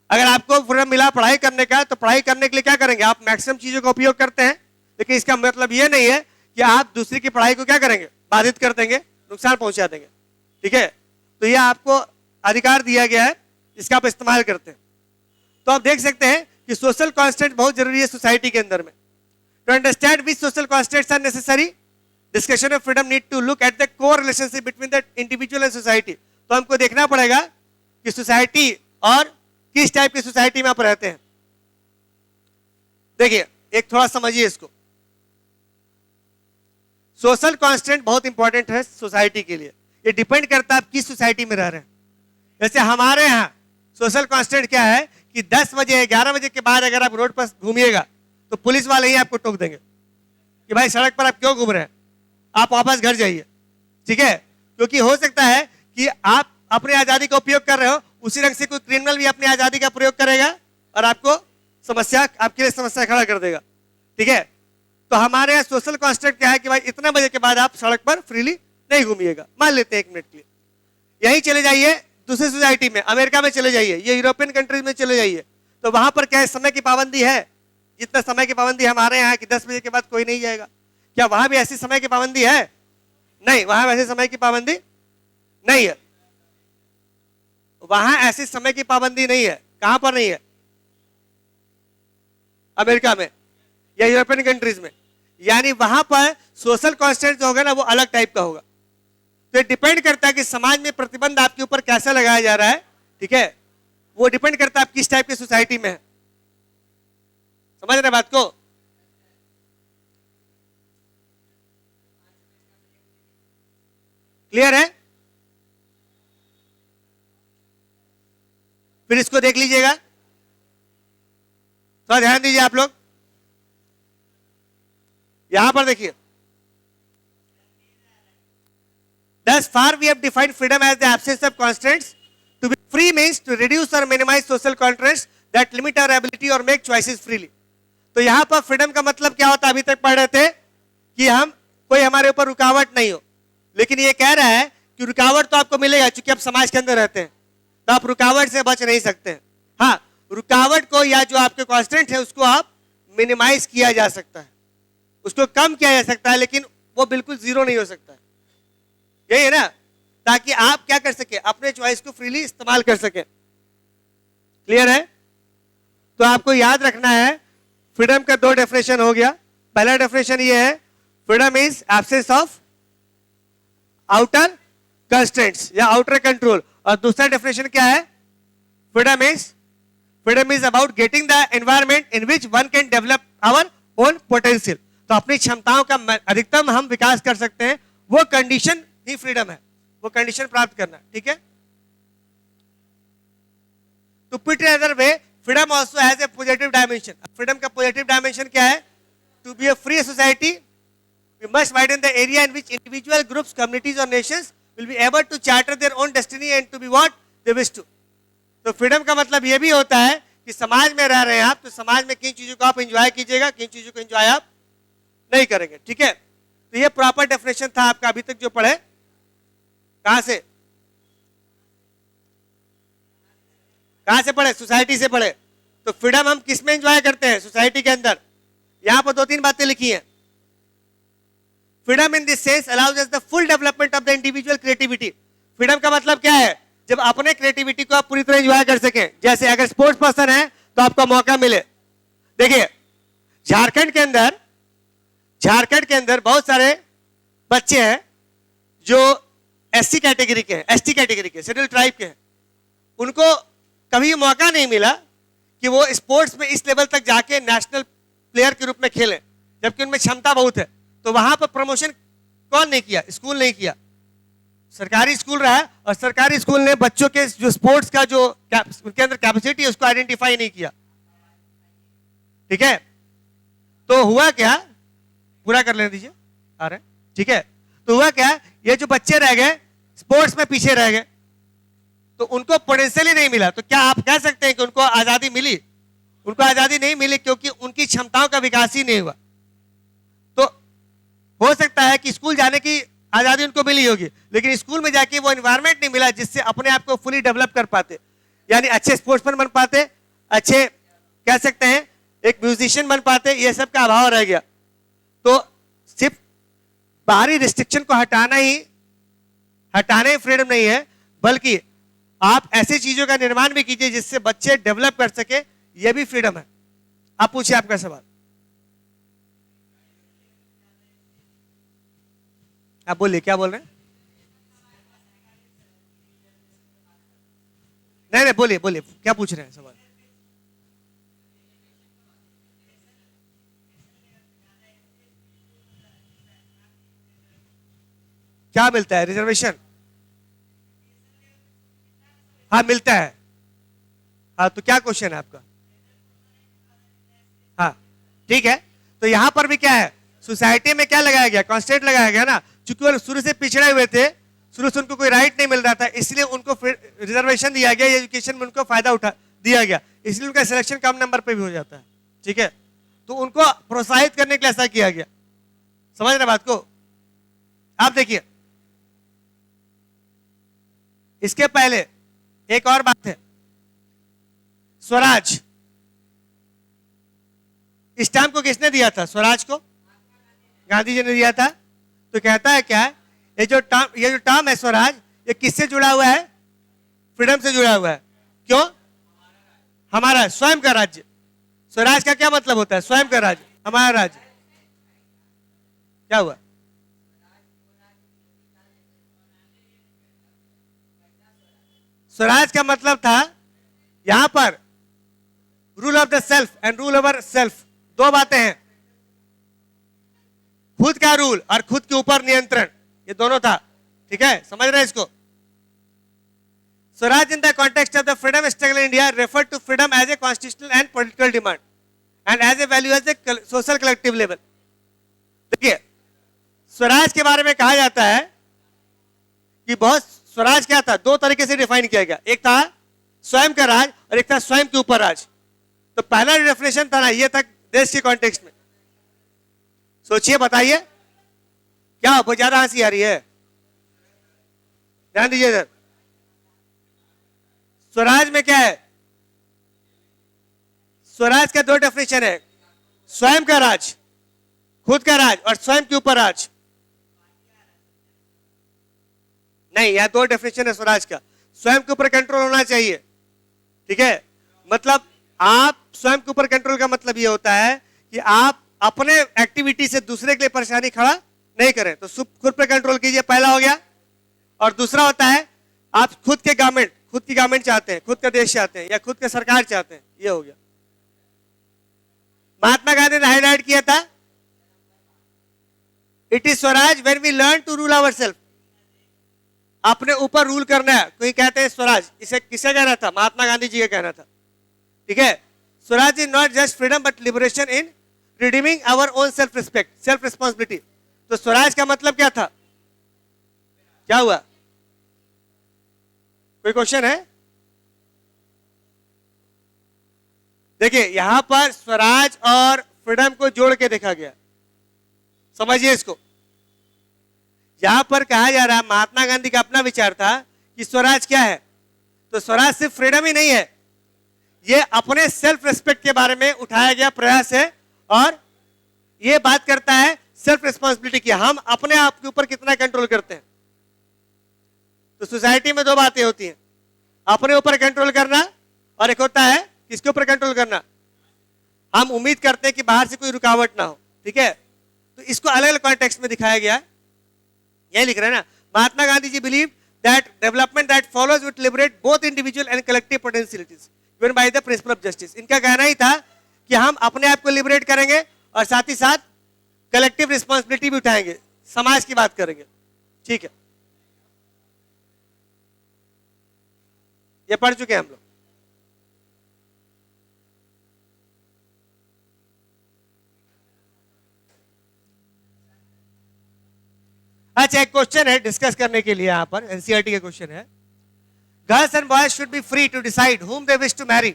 अगर आपको फ्रीडम मिला पढ़ाई करने का, तो पढ़ाई करने के लिए क्या करेंगे? आप मैक्सिमम चीजों का उपयोग करते हैं। लेकिन इसका मतलब यह नहीं है कि आप दूसरे की पढ़ाई को क्या करेंगे? बाधित कर देंगे, नुकसान पहुंचा देंगे, ठीक है? तो यह आपको अधिकार दिया गया है, इसका आप इस्तेमाल करते हैं। तो आप देख सकते हैं कि सोशल कॉन्स्टेंट बहुत जरूरी है सोसाइटी के अंदर में। To understand which social constants are necessary, discussion of freedom need to look at the core relationship between the individual and society. तो हमको देखना पड़ेगा कि सोसाइटी और किस टाइप की सोसाइटी में आप रहते हैं। देखिए, एक थोड़ा समझिए इसको। सोशल कॉन्स्टेंट बहुत इंपॉर्टेंट है सोसाइटी के लिए। ये डिपेंड करता है आप किस सोसाइटी में रह रहे हैं। जैसे हमारे यहाँ सोशल कॉन्स्टेंट क्या है कि 10 बजे 11 बजे के बाद अगर आप रोड पर घूमिएगा तो पुलिस वाले ही आपको टोक देंगे कि भाई सड़क पर आप क्यों घूम रहे हैं, आप वापस घर जाइए, ठीक है? क्योंकि हो सकता है कि आप अपनी आजादी का उपयोग कर रहे हो, उसी रंग से कोई क्रिमिनल भी अपनी आजादी का प्रयोग करेगा और आपके लिए समस्या खड़ा कर देगा, ठीक है? तो हमारे यहाँ सोशल कॉन्स्टेंट क्या है कि भाई इतने बजे के बाद आप सड़क पर फ्रीली नहीं घूमिएगा। मान लेते हैं 1 मिनट के लिए, यहीं चले जाइए दूसरी सोसाइटी में, अमेरिका में चले जाइए, ये यूरोपियन कंट्रीज में चले जाइए, तो वहां पर क्या है? समय की पाबंदी है। जितना समय की पाबंदी हमारे यहाँ कि 10 बजे के बाद कोई नहीं जाएगा, क्या वहां भी ऐसी समय की पाबंदी है? नहीं, वहां वैसे समय की पाबंदी नहीं है। वहां ऐसी समय की पाबंदी नहीं है। कहां पर नहीं है? अमेरिका में या यूरोपियन कंट्रीज में। यानी वहां पर सोशल कॉन्स्टेंट जो होगा ना वो अलग टाइप का होगा। तो ये डिपेंड करता है कि समाज में प्रतिबंध आपके ऊपर कैसा लगाया जा रहा है, ठीक है, वो डिपेंड करता है आप किस टाइप की सोसाइटी में है। समझ रहे बात को? क्लियर है? फिर इसको देख लीजिएगा, थोड़ा ध्यान दीजिए आप लोग। यहां पर देखिए, thus far we have defined freedom as the absence of constraints. To be free means to reduce or minimize social constraints that limit our ability or make choices freely. तो यहां पर फ्रीडम का मतलब क्या होता है? अभी तक पढ़ रहे थे कि हम कोई हमारे ऊपर रुकावट नहीं हो, लेकिन ये कह रहा है कि रुकावट तो आपको मिलेगा, क्योंकि आप समाज के अंदर रहते हैं, तो आप रुकावट से बच नहीं सकते। हाँ, रुकावट को या जो आपके कॉन्स्टेंट है उसको आप मिनिमाइज किया जा सकता है, उसको कम किया जा सकता है, लेकिन वो बिल्कुल जीरो नहीं हो सकता है। यही है ना, ताकि आप क्या कर सके, अपने चॉइस को फ्रीली इस्तेमाल कर सके। क्लियर है? तो आपको याद रखना है, फ्रीडम का दो डेफिनेशन हो गया। पहला डेफिनेशन ये है, freedom is absence of outer constraints या आउटर कंट्रोल। और दूसरा डेफिनेशन क्या है? Freedom is about getting the environment in which one can develop our own potential. तो अपनी क्षमताओं का अधिकतम हम विकास कर सकते हैं, वो कंडीशन ही फ्रीडम है, वो कंडीशन प्राप्त करना। ठीक है? तो put in other way, freedom also has a positive dimension. Freedom का पॉजिटिव डायमेंशन क्या है? To be a free society we must widen the area in which individual groups, communities और nations will be able to charter their own destiny and to be what they wish to. तो freedom का मतलब यह भी होता है कि समाज में रह रहे हैं आप, तो समाज में किन चीजों को आप एंजॉय कीजिएगा, किन चीजों को एंजॉय आप नहीं करेंगे। ठीक है? तो ये प्रॉपर डेफिनेशन था आपका अभी तक जो पढ़े। कहां से पढ़े? सोसाइटी से पढ़े। तो फ्रीडम हम किस में एंजॉय करते हैं? सोसाइटी के अंदर। यहां पर दो तीन बातें लिखी हैं। Freedom in this sense allows us the full development of the individual creativity. Freedom का मतलब क्या है? जब अपने क्रिएटिविटी को आप पूरी तरह एंजॉय कर सकें। जैसे अगर स्पोर्ट्स पर्सन है तो आपका मौका मिले। देखिए, झारखंड के अंदर बहुत सारे बच्चे हैं जो एससी कैटेगरी के हैं, एसटी कैटेगरी के, शेड्यूल ट्राइब के हैं। उनको कभी मौका नहीं मिला कि वो स्पोर्ट्स में इस लेवल तक जाके नेशनल प्लेयर के रूप में खेलें, जबकि उनमें क्षमता बहुत है। तो वहां पर प्रमोशन कौन नहीं किया? स्कूल नहीं किया, सरकारी स्कूल रहा है, और सरकारी स्कूल ने बच्चों के जो स्पोर्ट्स का जो उनके अंदर कैपेसिटी है उसको आइडेंटिफाई नहीं किया। ठीक है? तो हुआ क्या, पूरा कर लेने दीजिए, आ रहे हैं। ठीक है? तो हुआ क्या, ये जो बच्चे रह गए स्पोर्ट्स में पीछे रह गए, तो उनको पोटेंशियल ही नहीं मिला। तो क्या आप कह सकते हैं कि उनको आजादी मिली? उनको आजादी नहीं मिली, क्योंकि उनकी क्षमताओं का विकास ही नहीं हुआ। तो हो सकता है कि स्कूल जाने की आजादी उनको मिली होगी, लेकिन स्कूल में जाके वो एनवायरमेंट नहीं मिला जिससे अपने आप को फुली डेवलप कर पाते, यानी अच्छे स्पोर्ट्समैन बन पाते, अच्छे कह सकते हैं एक म्यूजिशियन बन पाते। ये सब का अभाव रह गया। तो सिर्फ बाहरी रिस्ट्रिक्शन को हटाने फ्रीडम नहीं है, बल्कि आप ऐसी चीजों का निर्माण भी कीजिए जिससे बच्चे डेवलप कर सके, यह भी फ्रीडम है। आप पूछिए आपका सवाल। आप बोलिए, क्या बोल रहे हैं? नहीं, बोलिए क्या पूछ रहे हैं सवाल? क्या मिलता है? रिजर्वेशन? हाँ, मिलता है। हाँ, तो क्या क्वेश्चन है आपका? हाँ, ठीक है। तो यहां पर भी क्या है, सोसाइटी में क्या लगाया गया? कॉन्स्टेंट लगाया गया ना। चूंकि वो शुरू से पिछड़े हुए थे, शुरू से उनको कोई राइट नहीं मिल रहा था, इसलिए उनको रिजर्वेशन दिया गया, एजुकेशन में उनको फायदा उठा दिया गया, इसलिए उनका सिलेक्शन कम नंबर पे भी हो जाता है। ठीक है? तो उनको प्रोत्साहित करने के लिए ऐसा किया गया। समझ रहे बात को? आप देखिए, इसके पहले एक और बात है, स्वराज। इस टर्म को किसने दिया था? स्वराज को गांधी जी ने दिया था। तो कहता है क्या, ये जो टर्म है स्वराज, ये किससे जुड़ा हुआ है? फ्रीडम से जुड़ा हुआ है। क्यों? हमारा स्वयं का राज्य। स्वराज का क्या मतलब होता है? स्वयं का राज्य, हमारा राज्य। क्या हुआ? स्वराज का मतलब था यहां पर rule of the self and rule over self, दो बातें हैं, खुद का रूल और खुद के ऊपर नियंत्रण, ये दोनों था। ठीक है, समझ रहे हैं इसको? Swaraj in the context of the freedom struggle in India refer to freedom as a constitutional and political demand and as a value as a social collective level. देखिए, स्वराज के बारे में कहा जाता है कि बहुत स्वराज क्या था, दो तरीके से डिफाइन किया गया, एक था स्वयं का राज और एक था स्वयं के ऊपर राज। तो पहला डेफिनेशन था ना, ये था देश के कॉन्टेक्स्ट में। सोचिए, बताइए क्या बहुत ज्यादा हंसी आ रही है? ध्यान दीजिए इधर। स्वराज में क्या है? स्वराज का दो डेफिनेशन है, स्वयं का राज, खुद का राज, और स्वयं के ऊपर राज। नहीं, यह दो डेफिनेशन है स्वराज का। स्वयं के ऊपर कंट्रोल होना चाहिए। ठीक है, मतलब आप स्वयं के ऊपर कंट्रोल का मतलब यह होता है कि आप अपने एक्टिविटी से दूसरे के लिए परेशानी खड़ा नहीं करें, तो खुद पर कंट्रोल कीजिए, पहला हो गया। और दूसरा होता है आप खुद के गवर्नमेंट, खुद की गवर्नमेंट चाहते हैं, खुद का देश चाहते हैं, या खुद के सरकार चाहते हैं, ये हो गया। महात्मा गांधी ने हाईलाइट किया था, it is Swaraj when we learn to rule ourselves. अपने ऊपर रूल करना है। कोई कहते हैं स्वराज, इसे किसे कहना था? महात्मा गांधी जी का कहना था। ठीक है, Swaraj is not just freedom but liberation in redeeming our own self respect, self responsibility. तो स्वराज का मतलब क्या था? क्या हुआ? कोई क्वेश्चन है? देखिए, यहां पर स्वराज और फ्रीडम को जोड़ के देखा गया, समझिए इसको। यहां पर कहा जा रहा है, महात्मा गांधी का अपना विचार था कि स्वराज क्या है, तो स्वराज सिर्फ फ्रीडम ही नहीं है, ये अपने सेल्फ रिस्पेक्ट के बारे में उठाया गया प्रयास है, और ये बात करता है सेल्फ रिस्पॉन्सिबिलिटी की, हम अपने आप के ऊपर कितना कंट्रोल करते हैं। तो सोसाइटी में दो बातें होती हैं, अपने ऊपर कंट्रोल करना और एक होता है किसके ऊपर कंट्रोल करना। हम उम्मीद करते हैं कि बाहर से कोई रुकावट ना हो। ठीक है, तो इसको अलग अलग कॉन्टेक्स्ट में दिखाया गया है। यही लिख रहे हैं ना, Mahatma Gandhi ji believe that development that follows will liberate both individual and collective potentialities given by the principle of justice. इनका कहना ही था कि हम अपने आप को लिबरेट करेंगे और साथ ही साथ कलेक्टिव रिस्पॉन्सिबिलिटी भी उठाएंगे, समाज की बात करेंगे। ठीक है, ये पढ़ चुके हैं हम लोग। अच्छा, एक क्वेश्चन है डिस्कस करने के लिए, यहां पर एनसीईआरटी का क्वेश्चन है, girls and boys should be free to decide whom they wish to marry.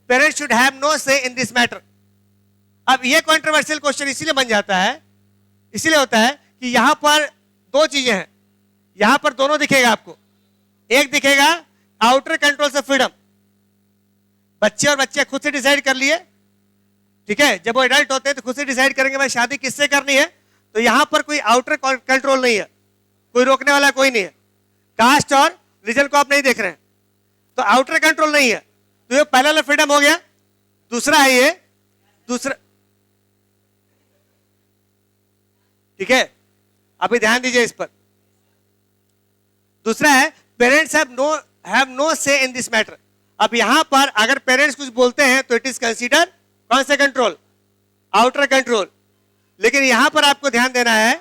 Parents should have no say in this matter. अब ये कंट्रोवर्शियल क्वेश्चन इसीलिए बन जाता है, इसीलिए होता है कि यहां पर दो चीजें हैं, यहां पर दोनों दिखेगा आपको। एक दिखेगा आउटर कंट्रोल से फ्रीडम, बच्चे और बच्चे खुद से डिसाइड कर लिए। ठीक है, जब वो एडल्ट होते हैं तो खुद से डिसाइड करेंगे भाई शादी किससे करनी है, तो यहां पर कोई आउटर कंट्रोल नहीं है, कोई रोकने वाला कोई नहीं है। कास्ट और रिलीजन को आप नहीं देख रहे हैं, तो आउटर कंट्रोल नहीं है, तो ये पहला फ्रीडम हो गया। दूसरा है ये, दूसरा, ठीक है, अभी ध्यान दीजिए इस पर। दूसरा है पेरेंट्स हैव नो से इन दिस मैटर। अब यहां पर अगर पेरेंट्स कुछ बोलते हैं तो इट इज कंसीडर कौन सा कंट्रोल? Outer control. लेकिन यहां पर आपको ध्यान देना है,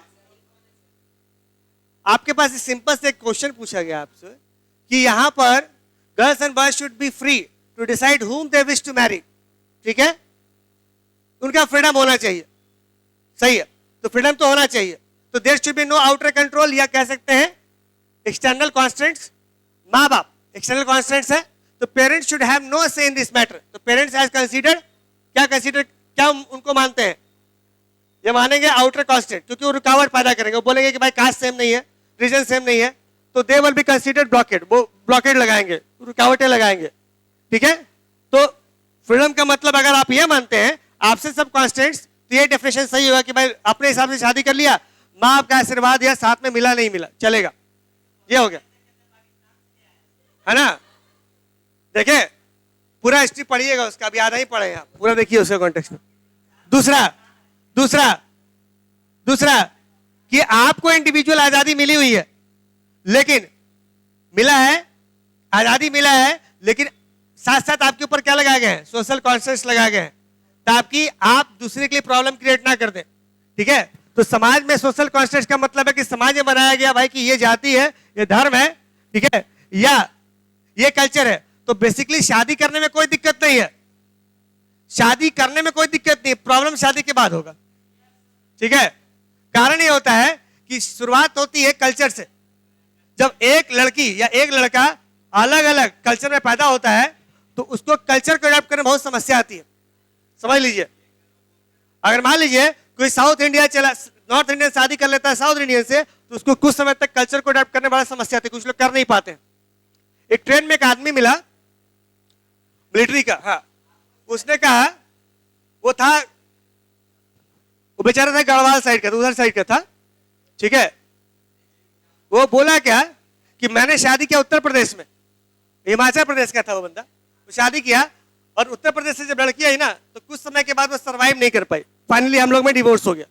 आपके पास सिंपल से एक क्वेश्चन पूछा गया आपसे कि यहां पर girls and boys should be free to decide whom they wish to marry. ठीक है, उनका फ्रीडम होना चाहिए, सही है, तो फ्रीडम तो होना चाहिए, तो there should be no outer control, या कह सकते हैं एक्सटर्नल कॉन्स्टेंट्स। माँ बाप एक्सटर्नल कॉन्स्टेंट्स है, तो पेरेंट्स शुड हैव नो से इन दिस मैटर। तो पेरेंट्स एज कंसीडर्ड, क्या कंसीडर, क्या उनको मानते हैं? ये मानेंगे आउटर कॉन्स्टेंट, क्योंकि वो रुकावट पैदा करेंगे, वो बोलेंगे कि भाई कास्ट सेम नहीं है, रीजन सेम नहीं है, तो they will be considered blockade, वो ब्लॉकेड लगाएंगे, रुकावटें लगाएंगे। ठीक है, तो फ्रीडम का मतलब अगर आप ये मानते हैं आपसे सब कॉन्स्टेंट्स, तो ये डेफिनेशन सही होगा कि भाई अपने हिसाब से शादी कर लिया, माँ बाप का आशीर्वाद या साथ में मिला नहीं मिला चलेगा, ये हो गया। है ना। देखे पूरा हिस्ट्री पढ़िएगा उसका, अभी आधा ही पढ़े आप, पूरा देखिए उसका कॉन्टेक्स्ट में। दूसरा दूसरा दूसरा कि आपको इंडिविजुअल आजादी मिली हुई है, लेकिन मिला है, आजादी मिला है, लेकिन साथ साथ आपके ऊपर क्या लगाए गए हैं, सोशल कॉन्स्टेंट्स लगाए गए हैं, ताकि आप दूसरे के लिए प्रॉब्लम क्रिएट ना कर दें। ठीक है, तो समाज में सोशल कॉन्स्टेंट्स का मतलब है कि समाज में बनाया गया भाई कि ये जाति है, ये धर्म है, ठीक है, या ये कल्चर है, तो बेसिकली शादी करने में कोई दिक्कत नहीं है, शादी करने में कोई दिक्कत नहीं, प्रॉब्लम शादी के बाद होगा। ठीक है, कारण ये होता है कि शुरुआत होती है कल्चर से। जब एक लड़की या एक लड़का अलग अलग कल्चर में पैदा होता है तो उसको कल्चर को अडॉप्ट करने में बहुत समस्या आती है। समझ लीजिए, अगर मान लीजिए कोई साउथ इंडिया चला, नॉर्थ इंडियन शादी कर लेता है साउथ इंडियन से, तो उसको कुछ समय तक कल्चर को अडॉप्ट करने में बड़ा समस्या आती है, कुछ लोग कर नहीं पाते। एक ट्रेन में एक आदमी मिला मिलिट्री का, हाँ, उसने कहा, वो था, वो बेचारा था गढ़वाल साइड का, तो उधर साइड का था। ठीक है, वो बोला क्या कि मैंने शादी किया उत्तर प्रदेश में, हिमाचल प्रदेश का था वो बंदा, वो शादी किया और उत्तर प्रदेश से जब लड़की आई ना तो कुछ समय के बाद वो सरवाइव नहीं कर पाई, फाइनली हम लोग में डिवोर्स हो गया।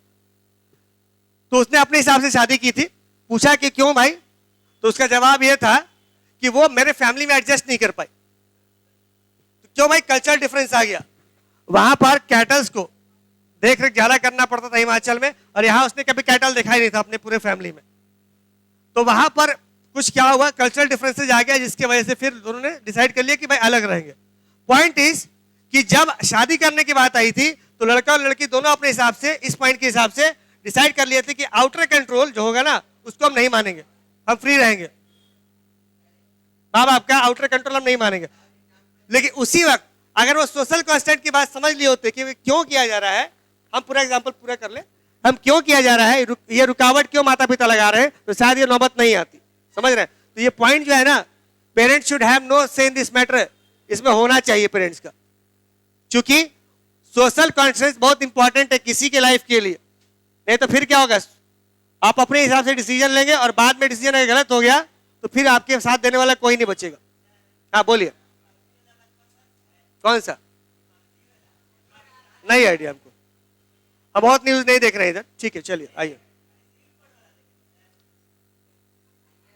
तो उसने अपने हिसाब से शादी की थी। पूछा कि क्यों भाई, तो उसका जवाब ये था कि वो मेरे फैमिली में एडजस्ट नहीं कर पाई। तो क्यों भाई, कल्चर डिफरेंस आ गया। वहां पर कैटल्स को देख रेख ज्यादा करना पड़ता था हिमाचल में, और यहां उसने कभी कैटल देखा ही नहीं था अपने पूरे फैमिली में। तो वहां पर कुछ क्या हुआ, कल्चरल डिफरेंसेस आ गया, जिसकी वजह से फिर दोनों ने डिसाइड कर लिया कि भाई अलग रहेंगे। पॉइंट इज कि जब शादी करने की बात आई थी तो लड़का और लड़की दोनों अपने हिसाब से, इस पॉइंट के हिसाब से डिसाइड कर लिए थे कि आउटर कंट्रोल जो होगा ना उसको हम नहीं मानेंगे, हम फ्री रहेंगे, माँ बाप का आउटर कंट्रोल हम नहीं मानेंगे। लेकिन उसी वक्त अगर वो सोशल कॉन्स्टेंट की बात समझ लिए होते कि क्यों किया जा रहा है, हम पूरा एग्जाम्पल पूरा कर ले, हम क्यों किया जा रहा है, ये रुकावट क्यों माता पिता लगा रहे हैं, तो शायद ये नौबत नहीं आती। समझ रहे हैं, तो ये पॉइंट जो है ना, पेरेंट्स शुड हैव नो से इन दिस मैटर, इसमें होना चाहिए पेरेंट्स का, क्योंकि सोशल कॉन्स्टेंट बहुत इंपॉर्टेंट है किसी के लाइफ के लिए। नहीं तो फिर क्या होगा, आप अपने हिसाब से डिसीजन लेंगे और बाद में डिसीजन अगर गलत हो गया तो फिर आपके साथ देने वाला कोई नहीं बचेगा। हाँ बोलिए, कौन सा, नहीं आइडिया हमको, हम बहुत न्यूज नहीं देख रहे हैं इधर। ठीक है, चलिए आइए,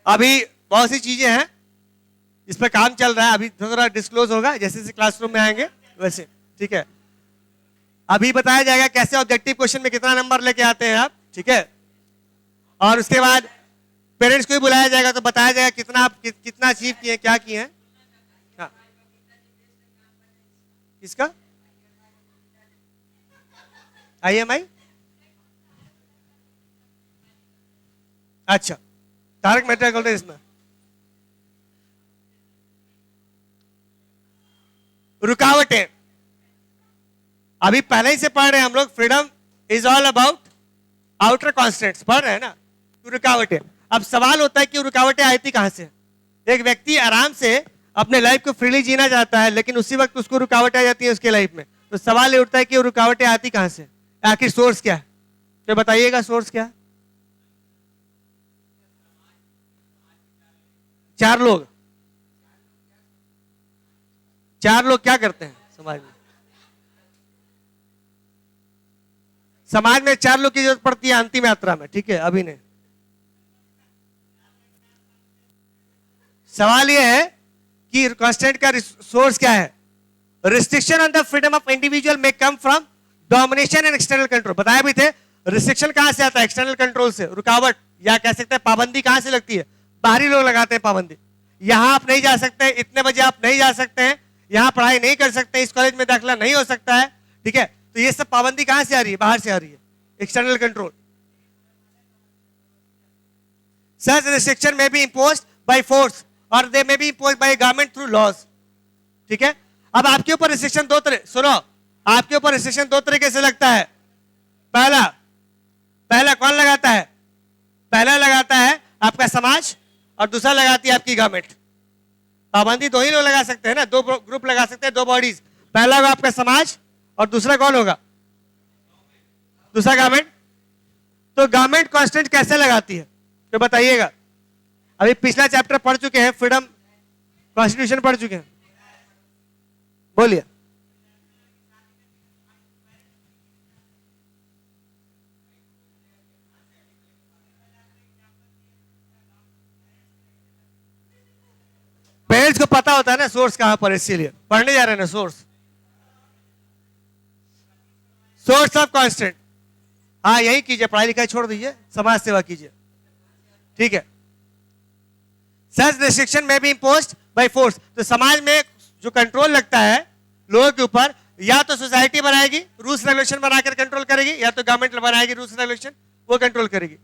अभी बहुत सी चीजें हैं इस पर काम चल रहा है, अभी थोड़ा डिस्क्लोज होगा जैसे जैसे क्लासरूम में आएंगे वैसे। ठीक है, अभी बताया जाएगा कैसे ऑब्जेक्टिव क्वेश्चन में कितना नंबर लेके आते हैं आप। ठीक है, और उसके बाद पेरेंट्स को भी बुलाया जाएगा तो बताया जाएगा कितना आप कितना अचीव किए हैं, क्या किए हैं। हाँ, किसका IMI, अच्छा, तारक मेहता का उल्टा चश्मा। रुकावटें अभी पहले ही से पढ़ रहे हैं हम लोग, freedom is all about outer constants पढ़ रहे हैं ना। रुकावटें, अब सवाल होता है कि रुकावटें आई थी कहां से। एक व्यक्ति आराम से अपने लाइफ को फ्रीली जीना चाहता है, लेकिन उसी वक्त उसको रुकावटें आ जाती है उसके लाइफ में, तो सवाल ये उठता है कि वो रुकावटें आती कहां से, आखिर सोर्स क्या है, तो बताइएगा सोर्स क्या है। चार लोग क्या करते हैं समाज में, समाज में चार लोग की जरूरत पड़ती है अंतिम यात्रा में। ठीक है, अभी नहीं, सवाल यह है कि कांस्टेंट का सोर्स क्या है। Restriction on the freedom of individual में come from domination and external control, बताया भी थे। रिस्ट्रिक्शन कहां से आता है, एक्सटर्नल कंट्रोल से, रुकावट या कह सकते हैं पाबंदी कहां से लगती है, बाहरी लोग लगाते हैं पाबंदी। यहां आप नहीं जा सकते, इतने बजे आप नहीं जा सकते हैं, यहां पढ़ाई नहीं कर सकते, इस कॉलेज में दाखिला नहीं हो सकता है। ठीक है, तो ये सब पाबंदी कहां से आ रही है, बाहर से आ रही है, external control. Such restriction may be imposed by force or they may be imposed by government through laws. ठीक है, अब आपके ऊपर रिस्ट्रिक्शन दो तरह, सुनो, आपके ऊपर रिस्ट्रिक्शन दो तरीके से लगता है। पहला कौन लगाता है, पहला लगाता है आपका समाज और दूसरा लगाती है आपकी गवर्नमेंट। पाबंदी दो ही लोग लगा सकते हैं ना, दो ग्रुप लगा सकते हैं, दो बॉडीज। पहला होगा आपका समाज और दूसरा कौन होगा, दूसरा गवर्नमेंट। तो गवर्नमेंट कांस्टेंट कैसे लगाती है तो बताइएगा। अभी पिछला चैप्टर पढ़ चुके हैं फ्रीडम कॉन्स्टिट्यूशन पढ़ चुके हैं, बोलिए। पेरेंट्स को पता होता है ना सोर्स कहां पर, इसीलिए पढ़ने जा रहे हैं ना। सोर्स ऑफ कांस्टेंट, हाँ यही कीजिए, पढ़ाई लिखाई छोड़ दीजिए, समाज सेवा कीजिए, ठीक है। सच रिस्ट्रिक्शन में भी इम्पोज्ड बाय फोर्स, तो समाज में जो कंट्रोल लगता है लोगों के ऊपर, या तो सोसाइटी बनाएगी रूल्स रेगुलेशन बनाकर कंट्रोल करेगी, या तो गवर्नमेंट बनाएगी रूल्स रेगुलेशन, वो कंट्रोल करेगी,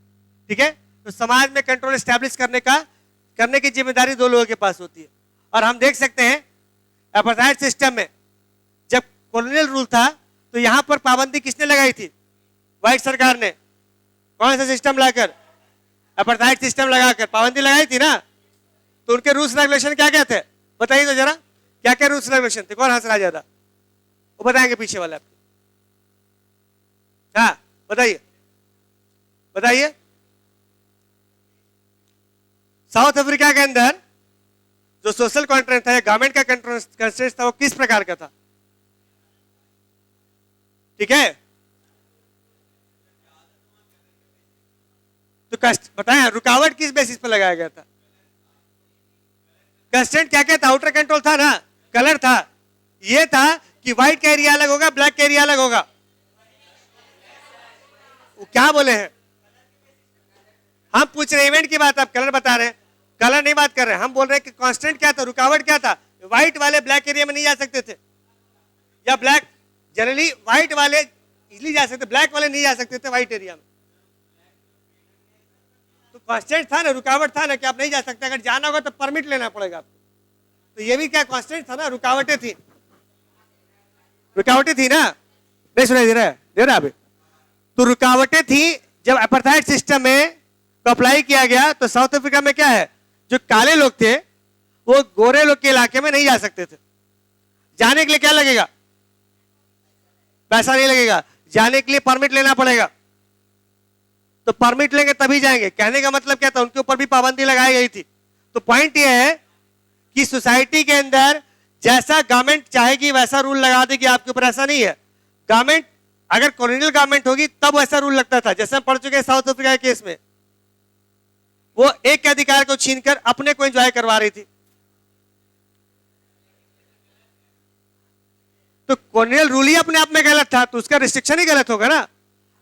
ठीक है। तो समाज में कंट्रोल एस्टैब्लिश करने की जिम्मेदारी दो लोगों के पास होती है। और हम देख सकते हैं अपार्थाइड सिस्टम में जब कॉलोनियल रूल था तो यहां पर पाबंदी किसने लगाई थी? व्हाइट सरकार ने। कौन सा सिस्टम लाकर? अपार्थाइड सिस्टम लगाकर पाबंदी लगाई थी ना। तो उनके रूल्स रेगुलेशन क्या क्या थे बताइए तो जरा, क्या क्या रूल्स रेगुलेशन थे? कौन हंस रहा ज्यादा? वो बताएंगे पीछे वाले आपके। हाँ बताइए बताइए। साउथ अफ्रीका के अंदर जो सोशल कॉन्ट्रैक्ट था, गवर्नमेंट का कंस्ट्रेंट था, वो किस प्रकार का था? ठीक है, तो बताएं रुकावट किस बेसिस पर लगाया गया था? कंस्ट्रेंट क्या क्या था? आउटर कंट्रोल था ना, कलर था, ये था कि व्हाइट का एरिया अलग होगा, ब्लैक का एरिया अलग होगा। वो क्या बोले हैं? हम पूछ रहे इवेंट की बात, आप कलर बता रहे हैं, कलर नहीं बात कर रहे हैं। हम बोल रहे हैं कि कांस्टेंट क्या था, रुकावट क्या था? व्हाइट वाले ब्लैक एरिया में नहीं जा सकते थे, या ब्लैक जनरली व्हाइट वाले इजीली जा सकते, ब्लैक वाले नहीं जा सकते थे व्हाइट एरिया में। तो कांस्टेंट था ना, रुकावट था ना कि आप नहीं जा सकते, अगर जाना होगा तो परमिट लेना पड़ेगा आपको। तो ये भी क्या कांस्टेंट था ना, रुकावटें थी, रुकावटें थी ना। नहीं सुनाई दे रहा अभी? तो रुकावटें थी जब अपार्थाइड सिस्टम में अप्लाई किया गया। तो साउथ अफ्रीका में क्या है, जो काले लोग थे वो गोरे लोग के इलाके में नहीं जा सकते थे। जाने के लिए क्या लगेगा? पैसा नहीं लगेगा, जाने के लिए परमिट लेना पड़ेगा। तो परमिट लेंगे तभी जाएंगे। कहने का मतलब क्या था, उनके ऊपर भी पाबंदी लगाई गई थी। तो पॉइंट यह है कि सोसाइटी के अंदर जैसा गवर्नमेंट चाहेगी वैसा रूल लगा देगी आपके ऊपर, ऐसा नहीं है। गवर्नमेंट अगर कॉलोनियल गवर्नमेंट होगी तब वैसा रूल लगता था। जैसे हम पढ़ चुके हैं साउथ अफ्रीका के केस में, वो एक के अधिकार को छीनकर अपने को एंजॉय करवा रही थी। तो कॉलोनियल रूल ही अपने आप में गलत था, तो उसका रिस्ट्रिक्शन ही गलत होगा ना।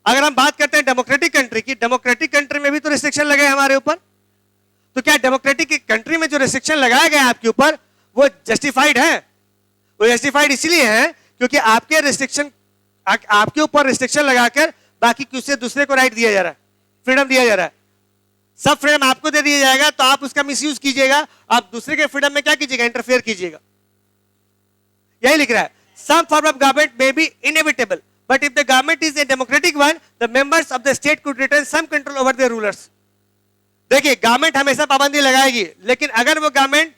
अगर हम बात करते हैं डेमोक्रेटिक कंट्री की, डेमोक्रेटिक कंट्री में भी तो रिस्ट्रिक्शन लगे हमारे ऊपर। तो क्या डेमोक्रेटिक कंट्री में जो रिस्ट्रिक्शन लगाए गए आपके ऊपर वो जस्टिफाइड है? वो जस्टिफाइड इसलिए है क्योंकि आपके रिस्ट्रिक्शन, आपके ऊपर रिस्ट्रिक्शन लगाकर बाकी किसी दूसरे को राइट दिया जा रहा है, फ्रीडम दिया जा रहा है। सब फ्रीडम आपको दे दिया जाएगा तो आप उसका मिसयूज कीजिएगा, आप दूसरे के फ्रीडम में क्या कीजिएगा? इंटरफेयर कीजिएगा। यही लिख रहा है, some form of government may be inevitable, but if the government is a democratic one, the members of the state could retain some control over their rulers. देखिए गवर्नमेंट हमेशा पाबंदी लगाएगी, लेकिन अगर वो गवर्नमेंट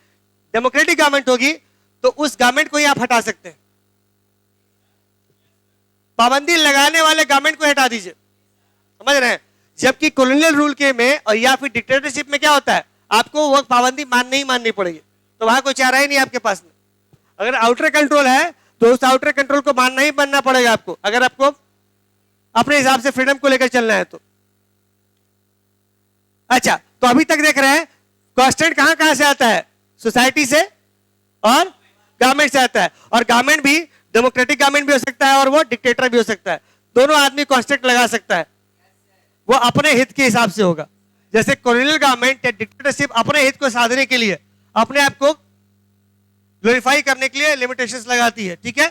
डेमोक्रेटिक गवर्नमेंट होगी तो उस गवर्नमेंट को ही आप हटा सकते हैं। पाबंदी लगाने वाले गवर्नमेंट को हटा दीजिए, समझ रहे हैं? जबकि कॉलोनियल रूल के में और या फिर डिक्टेटरशिप में क्या होता है, आपको वो पाबंदी माननी ही माननी पड़ेगी। तो वहां कोई चारा ही नहीं आपके पास में। अगर आउटर कंट्रोल है तो उस आउटर कंट्रोल को मानना ही मानना पड़ेगा आपको, अगर आपको अपने हिसाब से फ्रीडम को लेकर चलना है तो। अच्छा, तो अभी तक देख रहे हैं कांस्टेंट कहां कहां से आता है? सोसाइटी से और गवर्नमेंट से आता है। और गवर्नमेंट भी डेमोक्रेटिक गवर्नमेंट भी हो सकता है और वो डिक्टेटर भी हो सकता है। दोनों आदमी कांस्टेंट लगा सकता है, वो अपने हित के हिसाब से होगा। जैसे कॉलोनियल गवर्नमेंट या डिक्टेटरशिप अपने हित को साधने के लिए, अपने आप को ग्लोरीफाई करने के लिए लिमिटेशंस लगाती है, ठीक है।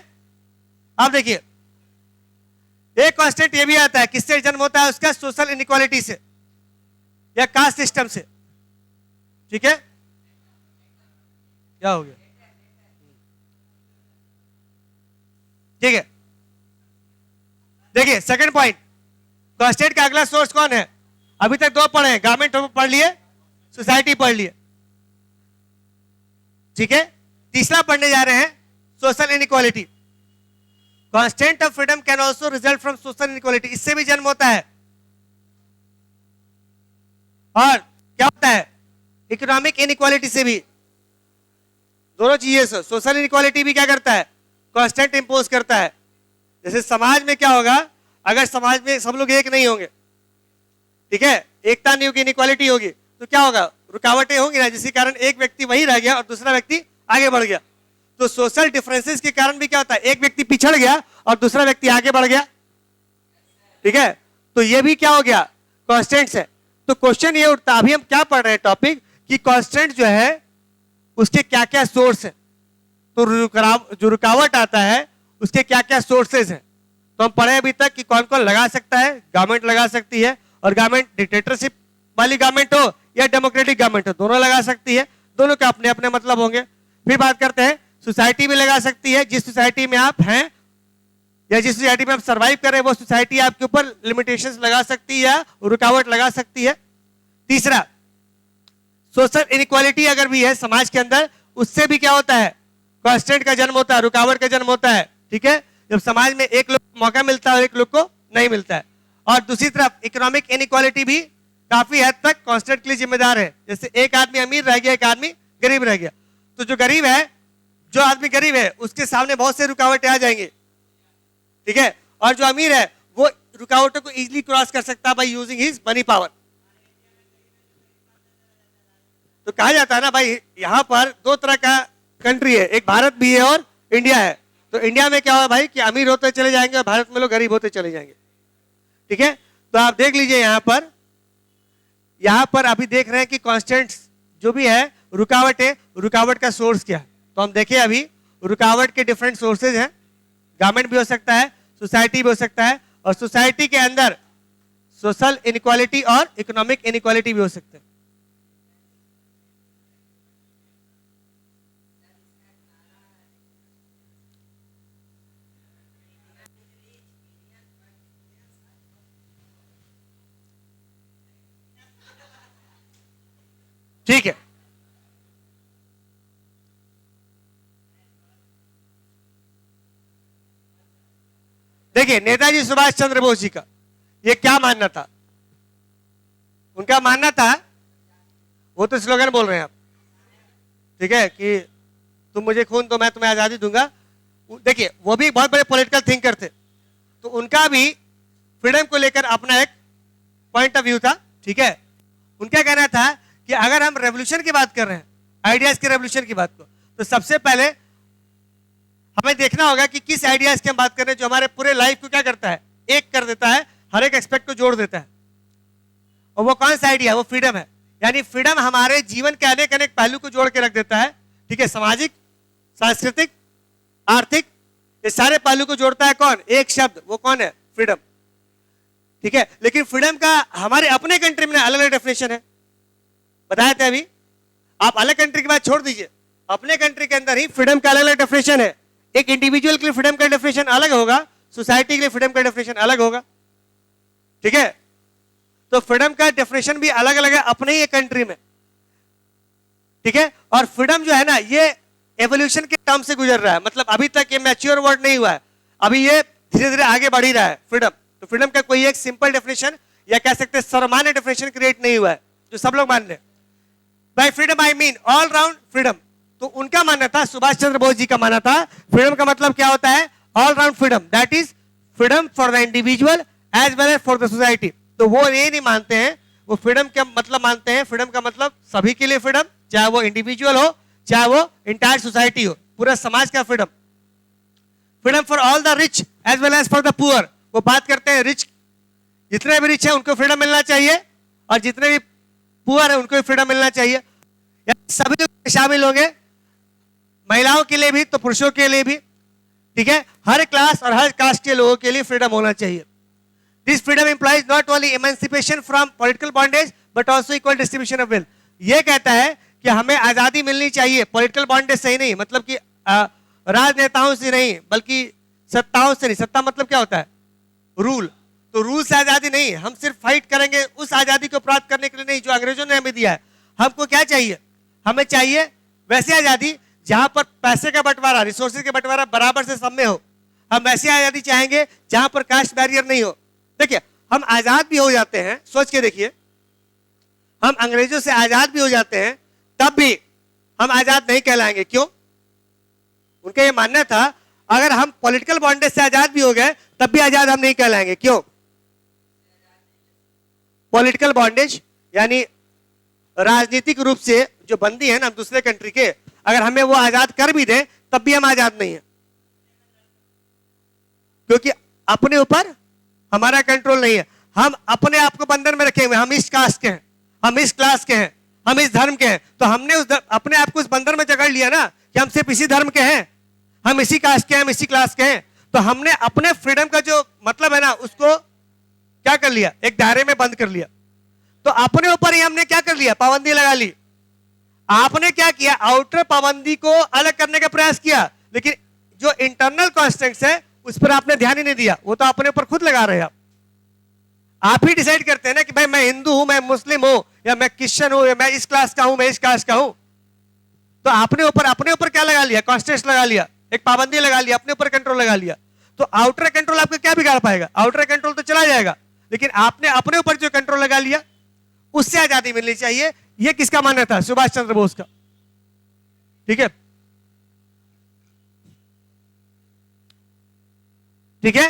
अब देखिए एक कांस्टेंट ये भी आता है, किससे जन्म होता है उसका? सोशल इनइक्वालिटी से या कास्ट सिस्टम से, ठीक है। क्या हो गया? ठीक है, देखिए सेकंड पॉइंट, कांस्टेंट का अगला सोर्स कौन है? अभी तक दो पढ़े हैं, गवर्नमेंट पढ़ लिए, सोसाइटी पढ़ लिए, ठीक है। तीसरा पढ़ने जा रहे हैं social inequality. Constant of freedom can also result from social inequality, इससे भी जन्म होता है। और क्या होता है? इकोनॉमिक इनइक्वालिटी से भी। दोनों चीजें से। सोशल इनइक्वालिटी भी क्या करता है, कांस्टेंट इंपोज करता है। जैसे समाज में क्या होगा, अगर समाज में सब लोग एक नहीं होंगे, ठीक है, एकता नहीं होगी, इनइक्वालिटी होगी, तो क्या होगा, रुकावटें होंगी ना, जिसके कारण एक व्यक्ति वहीं रह गया और दूसरा व्यक्ति आगे बढ़ गया। तो सोशल डिफरेंसेस के कारण भी क्या होता है, एक व्यक्ति पिछड़ गया और दूसरा व्यक्ति आगे बढ़ गया, ठीक है, तो ये भी क्या हो गया, कांस्टेंट्स है। तो क्वेश्चन ये उठता, अभी हम क्या पढ़ रहे हैं टॉपिक, कि कांस्टेंट जो है उसके क्या क्या सोर्स है, तो जो रुकावट आता है उसके क्या क्या सोर्सेज हैं। तो हम पढ़े अभी तक कि कौन कौन लगा सकता है, गवर्नमेंट लगा सकती है, और गवर्नमेंट डिक्टेटरशिप वाली गवर्नमेंट हो या डेमोक्रेटिक गवर्नमेंट हो, दोनों लगा सकती है, दोनों के अपने अपने मतलब होंगे। फिर बात करते हैं, सोसाइटी भी लगा सकती है, जिस सोसाइटी में आप हैं या जिस सोसाइटी में आप सर्वाइव कर रहे हैं वो सोसाइटी आपके ऊपर लिमिटेशंस लगा सकती है या रुकावट लगा सकती है। तीसरा, सोशल इनइक्वालिटी अगर भी है समाज के अंदर, उससे भी क्या होता है, कांस्टेंट का जन्म होता है, रुकावट का जन्म होता है, ठीक है, जब समाज में एक लोग को मौका मिलता है और एक लोग को नहीं मिलता है। और दूसरी तरफ इकोनॉमिक इनइक्वालिटी भी काफी हद तक कांस्टेंट के लिए जिम्मेदार है। जैसे एक आदमी अमीर रह गया, एक आदमी गरीब रह गया, तो जो गरीब है, जो आदमी गरीब है उसके सामने बहुत से रुकावटें आ जाएंगे, ठीक है, और जो अमीर है वो रुकावटों को इजीली क्रॉस कर सकता है by using his money power. तो कहा जाता है ना भाई, यहां पर दो तरह का कंट्री है, एक भारत भी है और इंडिया है। तो इंडिया में क्या हुआ भाई कि अमीर होते चले जाएंगे और भारत में लोग गरीब होते चले जाएंगे, ठीक है। तो आप देख लीजिए यहां पर अभी देख रहे हैं कि कांस्टेंट्स जो भी है, रुकावट का सोर्स क्या है। तो हम देखिए अभी रुकावट के डिफरेंट सोर्सेज हैं, गवर्नमेंट भी हो सकता है, सोसाइटी भी हो सकता है, और सोसाइटी के अंदर सोशल इनइक्वालिटी और इकोनॉमिक इनइक्वालिटी भी हो सकते हैं। ठीक है, देखिए नेताजी सुभाष चंद्र बोस जी का ये क्या मानना था, उनका मानना था, वो तो स्लोगन बोल रहे हैं आप, ठीक है, कि तुम मुझे खून दो मैं तुम्हें आजादी दूंगा। देखिए वो भी बहुत बड़े पॉलिटिकल थिंकर थे, तो उनका भी फ्रीडम को लेकर अपना एक पॉइंट ऑफ व्यू था, ठीक है। उनका कहना था कि अगर हम रेवोल्यूशन की बात कर रहे हैं, आइडियाज के रेवोल्यूशन की बात को, तो सबसे पहले हमें देखना होगा कि किस आइडियाज की हम बात कर रहे हैं जो हमारे पूरे लाइफ को क्या करता है, एक कर देता है, हर एक एस्पेक्ट को जोड़ देता है। और वो कौन सा आइडिया, वो फ्रीडम है। यानी फ्रीडम हमारे जीवन के अनेक अनेक पहलू को जोड़ के रख देता है, ठीक है, सामाजिक, सांस्कृतिक, आर्थिक, ये सारे पहलू को जोड़ता है कौन, एक शब्द, वो कौन है, फ्रीडम, ठीक है। लेकिन फ्रीडम का हमारे अपने कंट्री में अलग अलग डेफिनेशन है, बताया था अभी। आप अलग कंट्री की बात छोड़ दीजिए, अपने कंट्री के अंदर ही फ्रीडम का अलग अलग डेफिनेशन है। एक इंडिविजुअल के लिए फ्रीडम का डेफिनेशन अलग होगा, सोसाइटी के लिए फ्रीडम का डेफिनेशन अलग होगा, ठीक है। तो फ्रीडम का डेफिनेशन भी अलग अलग है अपने ही कंट्री में, ठीक है। और फ्रीडम जो है ना, ये एवोल्यूशन के टर्म से गुजर रहा है, मतलब अभी तक ये मैच्योर वर्ड नहीं हुआ है, अभी ये धीरे धीरे आगे बढ़ ही रहा है फ्रीडम। तो फ्रीडम का कोई एक सिंपल डेफिनेशन या कह सकते हैं सर्वमान्य डेफिनेशन क्रिएट नहीं हुआ है जो सब लोग मान रहे हैं। By freedom I mean all round freedom. तो उनका मानना था, सुभाष चंद्र बोस जी का मानना था, फ्रीडम का मतलब क्या होता है, all round freedom, that is freedom for the individual as well as for the society. तो वो ये नहीं मानते हैं, वो फ्रीडम का मतलब मानते हैं, फ्रीडम का मतलब सभी के लिए फ्रीडम, चाहे वो इंडिविजुअल हो, चाहे वो इंटायर सोसाइटी हो, पूरा समाज का freedom. Freedom for all the rich as well as for the poor. वो बात करते हैं रिच, जितने भी रिच है उनको फ्रीडम मिलना चाहिए, और जितने भी पुअर है उनको भी फ्रीडम मिलना चाहिए। सभी शामिल होंगे, महिलाओं के लिए भी तो पुरुषों के लिए भी, ठीक है, हर क्लास और हर कास्ट के लोगों के लिए फ्रीडम होना चाहिए। This freedom implies not only emancipation from political bondage but also equal distribution of wealth. ये कहता है कि हमें आजादी मिलनी चाहिए, पॉलिटिकल बॉन्डेज से ही नहीं, मतलब कि राजनेताओं से नहीं, बल्कि सत्ताओं से नहीं। सत्ता मतलब क्या होता है, रूल। तो रूल से आजादी नहीं, हम सिर्फ फाइट करेंगे उस आजादी को प्राप्त करने के लिए नहीं जो अंग्रेजों ने हमें दिया है। हमको क्या चाहिए, हमें चाहिए वैसी आजादी जहां पर पैसे का बंटवारा, रिसोर्सेज का बंटवारा बराबर से सब में हो। हम वैसी आजादी चाहेंगे जहां पर कास्ट बैरियर नहीं हो। देखिए हम आजाद भी हो जाते हैं, सोच के देखिए, हम अंग्रेजों से आजाद भी हो जाते हैं, तब भी हम आजाद नहीं कहलाएंगे। क्यों? उनका ये मानना था अगर हम पॉलिटिकल बॉन्डेज से आजाद भी हो गए तब भी आजाद हम नहीं कहलाएंगे। क्यों? पॉलिटिकल बॉन्डेज यानी राजनीतिक रूप से जो बंदी है ना दूसरे कंट्री के, अगर हमें वो आजाद कर भी दें तब भी हम आजाद नहीं है, क्योंकि अपने ऊपर हमारा कंट्रोल नहीं है। हम अपने आप को बंधन में रखे हुए, हम इस कास्ट के हैं, हम इस क्लास के हैं, हम इस धर्म के हैं, तो हमने अपने आप को उस बंधन में जकड़ लिया ना कि हम सिर्फ इसी धर्म के हैं, हम इसी कास्ट के हैं, हम इसी क्लास के हैं। तो हमने अपने फ्रीडम का जो मतलब है ना उसको क्या कर लिया, एक दायरे में बंद कर लिया। तो अपने ऊपर ही हमने क्या कर लिया, पाबंदी लगा ली। आपने क्या किया, आउटर पाबंदी को अलग करने का प्रयास किया, लेकिन जो इंटरनल कॉन्स्टेंट्स है उस पर आपने ध्यान ही नहीं दिया, वो तो अपने ऊपर खुद लगा रहे हैं। आप ही डिसाइड करते हैं ना कि भाई मैं हिंदू हूं, मैं मुस्लिम हूं, या मैं क्रिश्चियन हूं, या मैं इस क्लास का हूं, मैं इस कास्ट का हूं। तो अपने ऊपर क्या लगा लिया, कॉन्स्टेंट्स लगा लिया, एक पाबंदी लगा लिया, अपने ऊपर कंट्रोल लगा लिया। तो आउटर कंट्रोल आपको क्या बिगाड़ पाएगा, आउटर कंट्रोल तो चला जाएगा, लेकिन आपने अपने ऊपर जो कंट्रोल लगा लिया उससे आजादी मिलनी चाहिए। यह किसका मानना था, सुभाष चंद्र बोस का। ठीक है, ठीक है।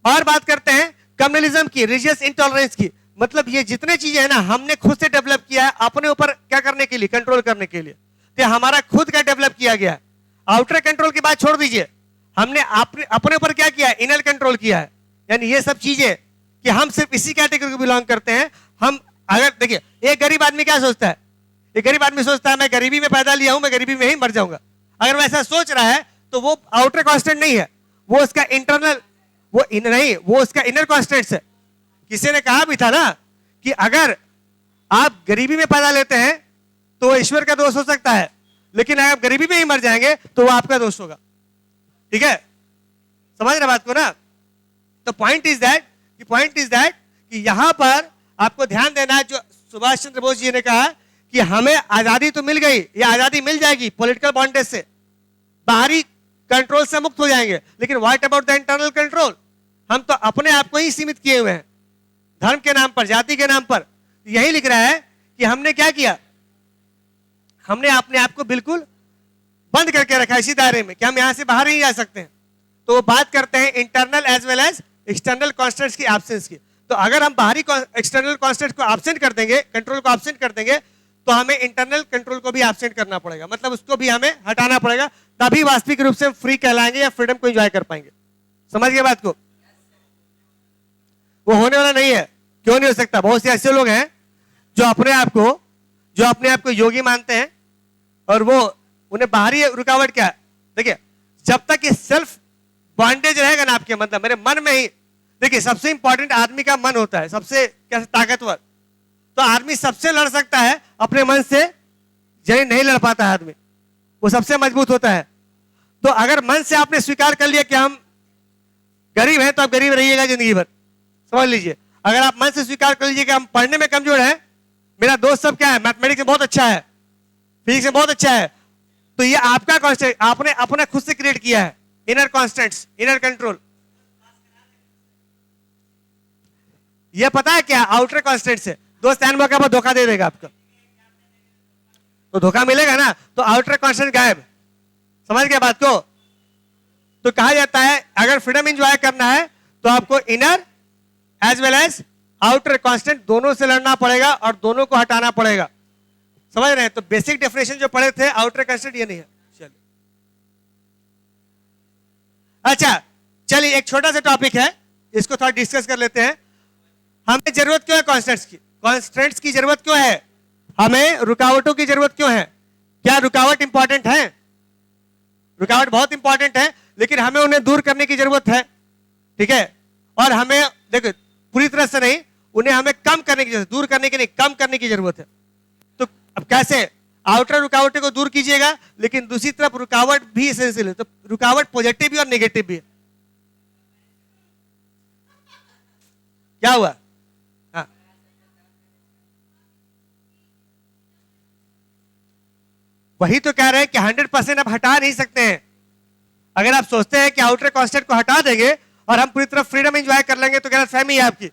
और बात करते हैं कम्युनलिज्म की, रिलीजियस इंटॉलरेंस की। मतलब ये जितने चीजें हैं ना हमने खुद से डेवलप किया है अपने ऊपर क्या करने के लिए, कंट्रोल करने के लिए। तो हमारा खुद का डेवलप किया गया है। आउटर कंट्रोल की बात छोड़ दीजिए, हमने अपने ऊपर क्या किया है, इनर कंट्रोल किया है। यानी ये सब चीजें कि हम सिर्फ इसी कैटेगरी को बिलोंग करते हैं। हम अगर देखिए, एक गरीब आदमी क्या सोचता है, एक गरीब आदमी सोचता है मैं गरीबी में पैदा लिया हूं, मैं गरीबी में ही मर जाऊंगा। अगर वैसा सोच रहा है तो वो आउटर कांस्टेंट नहीं है, वो उसका इंटरनल, वो उसका इनर कांस्टेंट्स है। किसी ने कहा भी था ना कि अगर आप गरीबी में पैदा लेते हैं तो ईश्वर का दोष हो सकता है, लेकिन अगर आप गरीबी में ही मर जाएंगे तो वो आपका दोष होगा। ठीक है, समझ रहे बात को ना। तो पॉइंट इज दैट कि यहां पर आपको ध्यान देना है, जो सुभाष चंद्र बोस जी ने कहा कि हमें आजादी तो मिल गई, ये आजादी मिल जाएगी पॉलिटिकल बॉन्डेज से, बाहरी कंट्रोल से मुक्त हो जाएंगे, लेकिन what about the internal control. हम तो अपने आप को ही सीमित किए हुए हैं, धर्म के नाम पर, जाति के नाम पर। यही लिख रहा है कि हमने क्या किया, हमने अपने आप को बिल्कुल बंद करके रखा इसी दायरे में कि हम यहां से बाहर नहीं जा सकते हैं। तो वो बात करते हैं internal as well as external constants की एब्सेंस की। तो अगर हम बाहरी एक्सटर्नल कॉन्स्टेंट्स को एब्सेंट कर देंगे, कंट्रोल को एब्सेंट कर देंगे, तो हमें इंटरनल कंट्रोल को भी एब्सेंट करना पड़ेगा, मतलब उसको भी हमें हटाना पड़ेगा, तभी वास्तविक रूप से हम फ्री कहलाएंगे या फ्रीडम को एंजॉय कर पाएंगे। समझ गए बात को? वो होने वाला नहीं है। क्यों नहीं हो सकता? बहुत से ऐसे लोग हैं जो अपने आप को योगी मानते हैं, और वो उन्हें बाहरी रुकावट क्या है। देखिए, जब तक ये सेल्फ बॉन्डेज रहेगा ना आपके, मतलब मेरे मन में ही, देखिए सबसे इंपॉर्टेंट आदमी का मन होता है, सबसे कैसे ताकतवर। तो आदमी सबसे लड़ सकता है अपने मन से, यही नहीं लड़ पाता है आदमी, वो सबसे मजबूत होता है। तो अगर मन से आपने स्वीकार कर लिया कि हम गरीब हैं, तो आप गरीब रहिएगा जिंदगी भर। समझ लीजिए, अगर आप मन से स्वीकार कर लीजिए कि हम पढ़ने में कमजोर हैं, मेरा दोस्त सब क्या है, मैथमेटिक्स में बहुत अच्छा है, फिजिक्स में बहुत अच्छा है, तो ये आपका कॉन्स्टेंट आपने अपना खुद से क्रिएट किया है, इनर कॉन्स्टेंट्स, इनर कंट्रोल। ये पता है क्या, आउटर कॉन्स्टेंट्स है। दोस्त एन मौके पर धोखा दे देगा आपको, तो धोखा मिलेगा ना, तो आउटर कॉन्स्टेंट गायब। समझ गए बात को? तो कहा जाता है अगर फ्रीडम एंजॉय करना है तो आपको inner as well as outer constant दोनों से लड़ना पड़ेगा और दोनों को हटाना पड़ेगा। समझ रहे हैं? तो बेसिक डेफिनेशन जो पढ़े थे, आउटर कांस्टेंट ये नहीं है। चलिए, अच्छा चलिए, एक छोटा सा टॉपिक है, इसको थोड़ा डिस्कस कर लेते हैं। हमें जरूरत क्यों है कॉन्स्टेंट्स की? कॉन्स्टेंट्स की जरूरत क्यों है? हमें रुकावटों की जरूरत क्यों है? क्या रुकावट इंपॉर्टेंट है? रुकावट बहुत इंपॉर्टेंट है, लेकिन हमें उन्हें दूर करने की जरूरत है। ठीक है, और हमें देखो पूरी तरह से नहीं, उन्हें हमें कम करने की जरूरत, दूर करने की नहीं, कम करने की जरूरत है। तो अब कैसे? आउटर रुकावटों को दूर कीजिएगा, लेकिन दूसरी तरफ रुकावट भी एसेंशियल है। तो रुकावट पॉजिटिव भी और नेगेटिव भी है। क्या हुआ? हाँ, वही तो कह रहे हैं कि 100% आप हटा नहीं सकते हैं। अगर आप सोचते हैं कि आउटर कांस्टेंट को हटा देंगे और हम पूरी तरह फ्रीडम एंजॉय कर लेंगे, तो गलतफहमी है आपकी।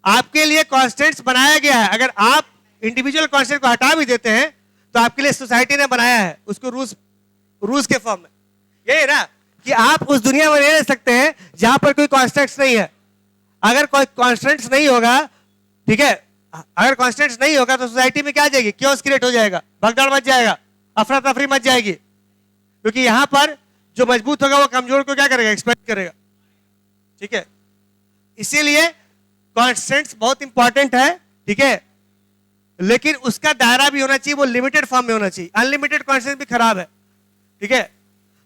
आपके लिए कांस्टेंट्स बनाया गया है। अगर आप इंडिविजुअल कांस्टेंट को हटा भी देते हैं तो आपके लिए सोसाइटी ने बनाया है, उसको रूल्स रूल्स के फॉर्म में। यही है ना कि आप उस दुनिया में नहीं रह सकते हैं जहां पर कोई कॉन्स्टेंट्स नहीं है। अगर कोई कॉन्स्टेंट्स नहीं होगा, ठीक है, अगर कॉन्स्टेंट्स नहीं होगा तो सोसाइटी में क्या आ जाएगी, क्योस क्रिएट हो जाएगा, भगदड़ मच जाएगा, अफरा तफरी मच जाएगी। क्योंकि यहां पर जो मजबूत होगा वो कमजोर को क्या करेगा, एक्सपेक्ट करेगा। ठीक है, इसीलिए कॉन्स्टेंट्स बहुत इंपॉर्टेंट है। ठीक है, लेकिन उसका दायरा भी होना चाहिए, वो लिमिटेड फॉर्म में होना चाहिए। अनलिमिटेड कॉन्स्टेंट भी खराब है। ठीक है,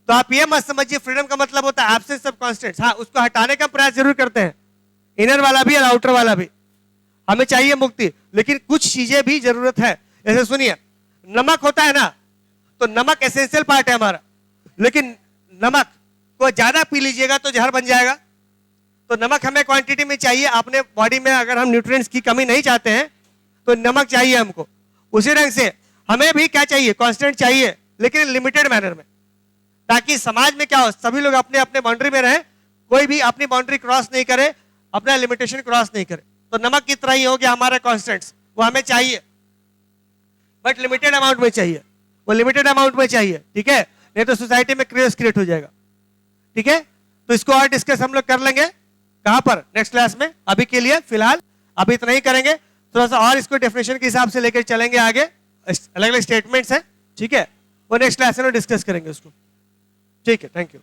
तो आप ये मत समझिए फ्रीडम का मतलब होता है एब्सेंस ऑफ कॉन्स्टेंट्स। हाँ, उसको हटाने का प्रयास जरूर करते हैं, इनर वाला भी और आउटर वाला भी। हमें चाहिए मुक्ति, लेकिन कुछ चीजें भी जरूरत है। जैसे सुनिए, नमक होता है ना, तो नमक एसेंशियल पार्ट है हमारा, लेकिन नमक को ज्यादा पी लीजिएगा तो जहर बन जाएगा। तो नमक हमें क्वांटिटी में चाहिए। अपने बॉडी में अगर हम न्यूट्रिएंट्स की कमी नहीं चाहते हैं तो नमक चाहिए हमको। उसी ढंग से हमें भी क्या चाहिए, कांस्टेंट चाहिए, लेकिन लिमिटेड मैनर में, ताकि समाज में क्या हो, सभी लोग अपने अपने बाउंड्री में रहें, कोई भी अपनी बाउंड्री क्रॉस नहीं करे, अपना लिमिटेशन क्रॉस नहीं करे। तो नमक की तरह ही हो गया हमारा कांस्टेंट्स, वो हमें चाहिए बट लिमिटेड अमाउंट में चाहिए, वो लिमिटेड अमाउंट में चाहिए। ठीक है, नहीं तो सोसाइटी में क्रिएस क्रिएट हो जाएगा। ठीक है, तो इसको और डिस्कस हम लोग कर लेंगे कहां पर, नेक्स्ट क्लास में। अभी के लिए फिलहाल अभी इतना ही करेंगे, थोड़ा सा और इसको डेफिनेशन के हिसाब से लेकर चलेंगे आगे। अलग अलग स्टेटमेंट्स हैं, ठीक है, वो नेक्स्ट क्लास में डिस्कस करेंगे उसको। ठीक है, थैंक यू।